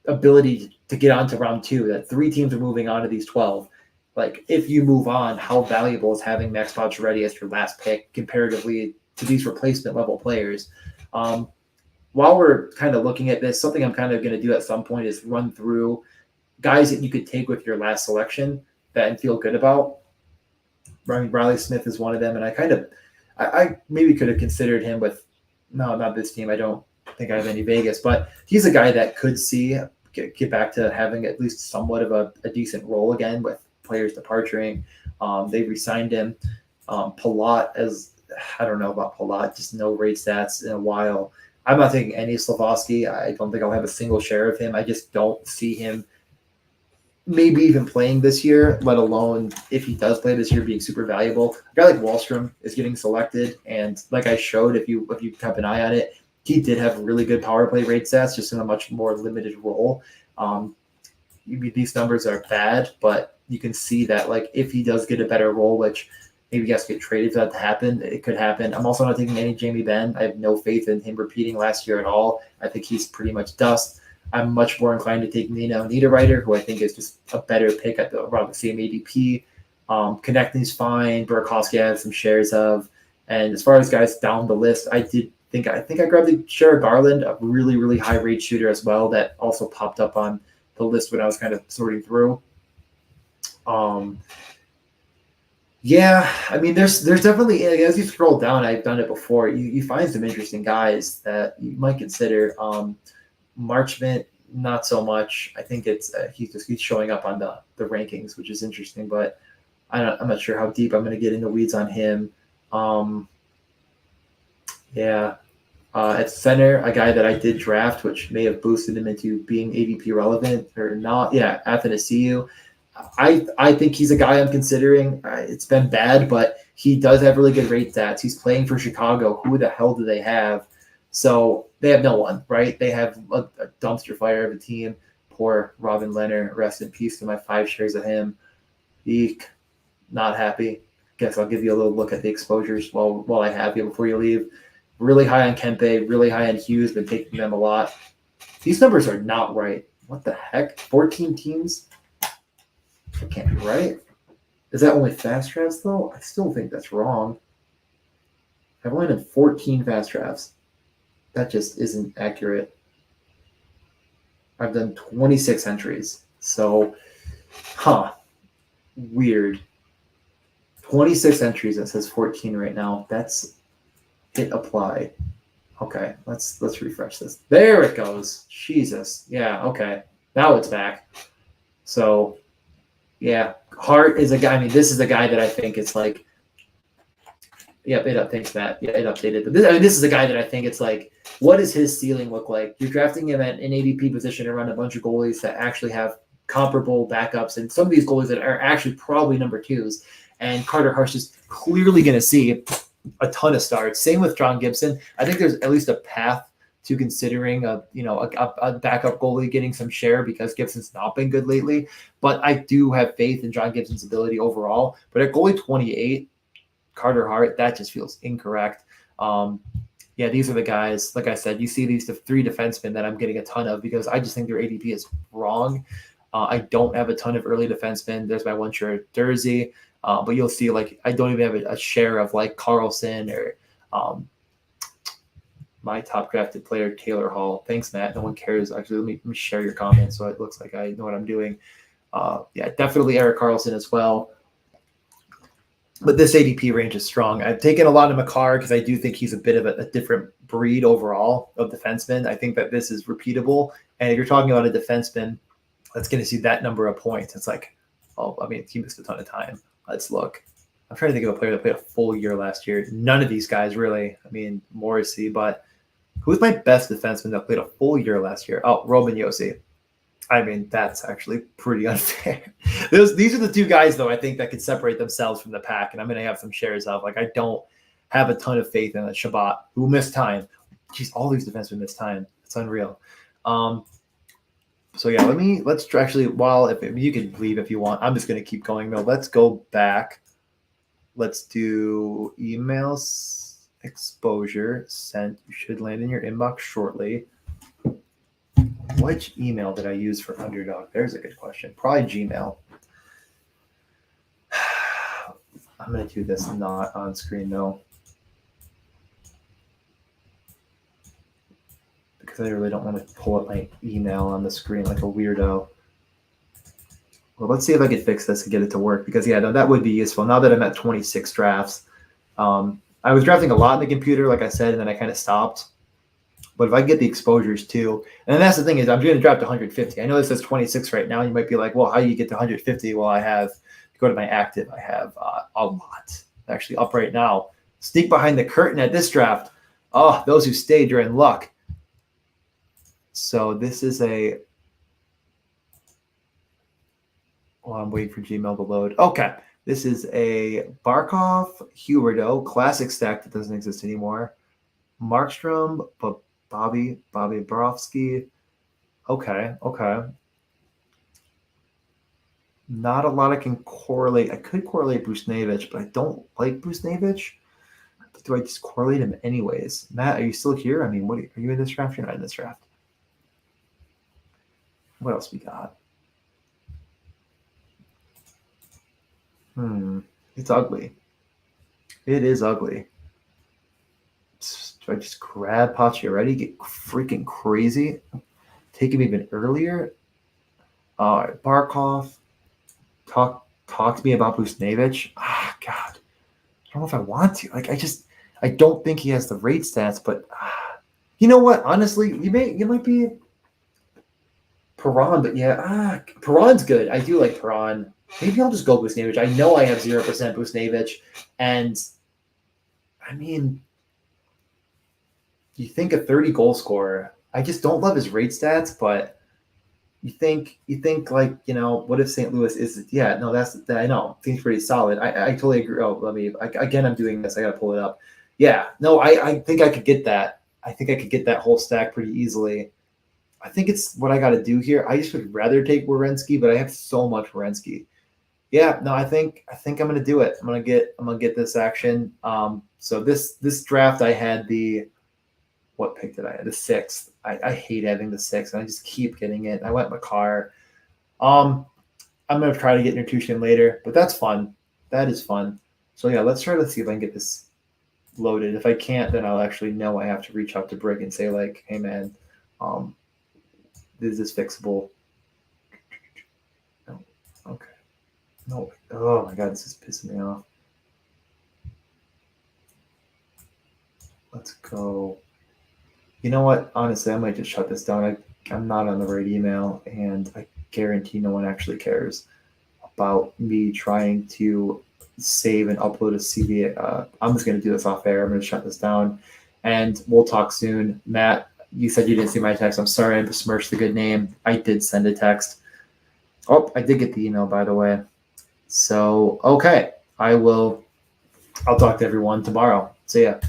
ability to get on to round 2. That 3 teams are moving on to these 12. Like if you move on, how valuable is having Max Pacioretty as your last pick comparatively to these replacement level players? While we're kind of looking at this, something I'm kind of going to do at some point is run through guys that you could take with your last selection that and feel good about. Riley Smith is one of them, and I maybe could have considered him with not this team. I don't think I have any Vegas, but he's a guy that could see get back to having at least somewhat of a decent role again with players departing. They re-signed him. Palat, as I don't know about Palat, just no rate stats in a while. I'm not taking any Slafkovsky. I don't think I'll have a single share of him. I just don't see him maybe even playing this year, let alone if he does play this year being super valuable. A guy like Wahlstrom is getting selected, and like I showed, if you kept an eye on it, he did have really good power play rate stats, just in a much more limited role. These numbers are bad, but you can see that like if he does get a better role, which maybe you guys get traded for that to happen, it could happen. I'm also not taking any Jamie Benn. I have no faith in him repeating last year at all. I think he's pretty much dust. I'm much more inclined to take Nino Niederreiter, who I think is just a better pick at around the same ADP. Connecting's fine. Burakovsky I have some shares of. And as far as guys down the list, I think I grabbed the share of Garland, a really, really high rate shooter as well, that also popped up on the list when I was kind of sorting through. Yeah, I mean, there's definitely, as you scroll down, I've done it before, you find some interesting guys that you might consider. Marchment, not so much. I think it's he's showing up on the rankings, which is interesting, but I'm not sure how deep I'm going to get into weeds on him. At center, a guy that I did draft, which may have boosted him into being ADP relevant or not. Yeah, Athanasiou. I think he's a guy I'm considering. It's been bad, but he does have really good rate stats. He's playing for Chicago. Who the hell do they have? So they have no one, right? They have a dumpster fire of a team. Poor Robin Leonard. Rest in peace to my 5 shares of him. Eek. Not happy. Guess I'll give you a little look at the exposures while I have you before you leave. Really high on Kempe, really high on Hughes, been taking them a lot. These numbers are not right. What the heck? 14 teams? That can't be right. Is that only fast drafts, though? I still think that's wrong. I've only done 14 fast drafts. That just isn't accurate. I've done 26 entries. So, weird. 26 entries. That says 14 right now. That's hit apply. Okay, let's refresh this. There it goes. Jesus. Yeah, okay. Now it's back. So, yeah, Hart is a guy. I mean, this is a guy that I think it's like, yep, thanks, Matt. Yeah, it updated. But this is a guy that I think it's like, what does his ceiling look like? You're drafting him at an ADP position around a bunch of goalies that actually have comparable backups, and some of these goalies that are actually probably number 2s. And Carter Hart's is clearly going to see a ton of starts. Same with John Gibson. I think there's at least a path to considering a backup goalie getting some share because Gibson's not been good lately. But I do have faith in John Gibson's ability overall. But at goalie 28, Carter Hart, that just feels incorrect. These are the guys. Like I said, you see these 3 defensemen that I'm getting a ton of because I just think their ADP is wrong. I don't have a ton of early defensemen. There's my one share Dursey. But you'll see, like, I don't even have a share of, like, Carlson or my top drafted player, Taylor Hall. Thanks, Matt. No one cares. Actually, let me share your comments so it looks like I know what I'm doing. Definitely Erik Karlsson as well. But this ADP range is strong. I've taken a lot of Makar because I do think he's a bit of a different breed overall of defenseman. I think that this is repeatable. And if you're talking about a defenseman that's going to see that number of points, it's like, he missed a ton of time. Let's look. I'm trying to think of a player that played a full year last year. None of these guys really. I mean, Morrissey, but who's my best defenseman that played a full year last year? Oh, Roman Josi. I mean, that's actually pretty unfair. These are the two guys, though, I think that could separate themselves from the pack, and I'm going to have some shares of. Like, I don't have a ton of faith in Shabbat, who missed time. Jeez, all these defensemen missed time. It's unreal. So yeah, let's actually, if you can leave if you want. I'm just going to keep going, though. Let's go back. Let's do emails, exposure, sent. You should land in your inbox shortly. Which email did I use for Underdog? There's a good question. Probably Gmail. I'm going to do this not on screen, though, because I really don't want to pull up my email on the screen like a weirdo. Well, let's see if I can fix this and get it to work, because, yeah, no, that would be useful. Now that I'm at 26 drafts, I was drafting a lot in the computer, like I said, and then I kind of stopped. But if I get the exposures too, and that's the thing is I'm going to draft 150. I know this says 26 right now. You might be like, well, how do you get to 150? Well, go to my active. I have a lot actually up right now. Sneak behind the curtain at this draft. Oh, those who stayed, you're in luck. So this is I'm waiting for Gmail to load. Okay. This is a Barkov Huberdeau classic stack that doesn't exist anymore. Markstrom, but Bobby Borowski. Okay. Not a lot I can correlate. I could correlate Busnevich, but I don't like Busnevich. Do I just correlate him anyways? Matt, are you still here? I mean, are you in this draft? You're not in this draft. What else we got? It's ugly. It is ugly. Do I just grab Pacioretty, get freaking crazy, take him even earlier? Barkov, talk to me about Busnevich. God, I don't know if I want to. Like, I don't think he has the rate stats, but you know what? Honestly, you might be Perron, but yeah, Perron's good. I do like Perron. Maybe I'll just go Busnevich. I know I have 0% Busnevich, and I mean, you think a 30 goal scorer. I just don't love his rate stats, but you think like, what if St. Louis is? Yeah, no, I know. Seems pretty solid. I totally agree. Oh, again, I'm doing this. I got to pull it up. Yeah, no, I think I could get that. I think I could get that whole stack pretty easily. I think it's what I got to do here. I just would rather take Werenski, but I have so much Werenski. Yeah, no, I think I'm gonna do it. I'm gonna get this action. So this draft I had what pick did I have? The 6th. I hate having the 6th, and I just keep getting it. I went Makar. I'm gonna try to get Nutrition later, but that's fun. That is fun. So yeah, let's try to see if I can get this loaded. If I can't, then I'll actually know I have to reach out to Brick and say, like, hey man, is this fixable? No. Okay. No. Oh my god, this is pissing me off. Let's go. You know what? Honestly, I might just shut this down. I'm not on the right email, and I guarantee no one actually cares about me trying to save and upload a CV. I'm just going to do this off air. I'm going to shut this down, and we'll talk soon. Matt, you said you didn't see my text. I'm sorry I besmirched the good name. I did send a text. Oh, I did get the email, by the way. So, okay. I'll talk to everyone tomorrow. See ya.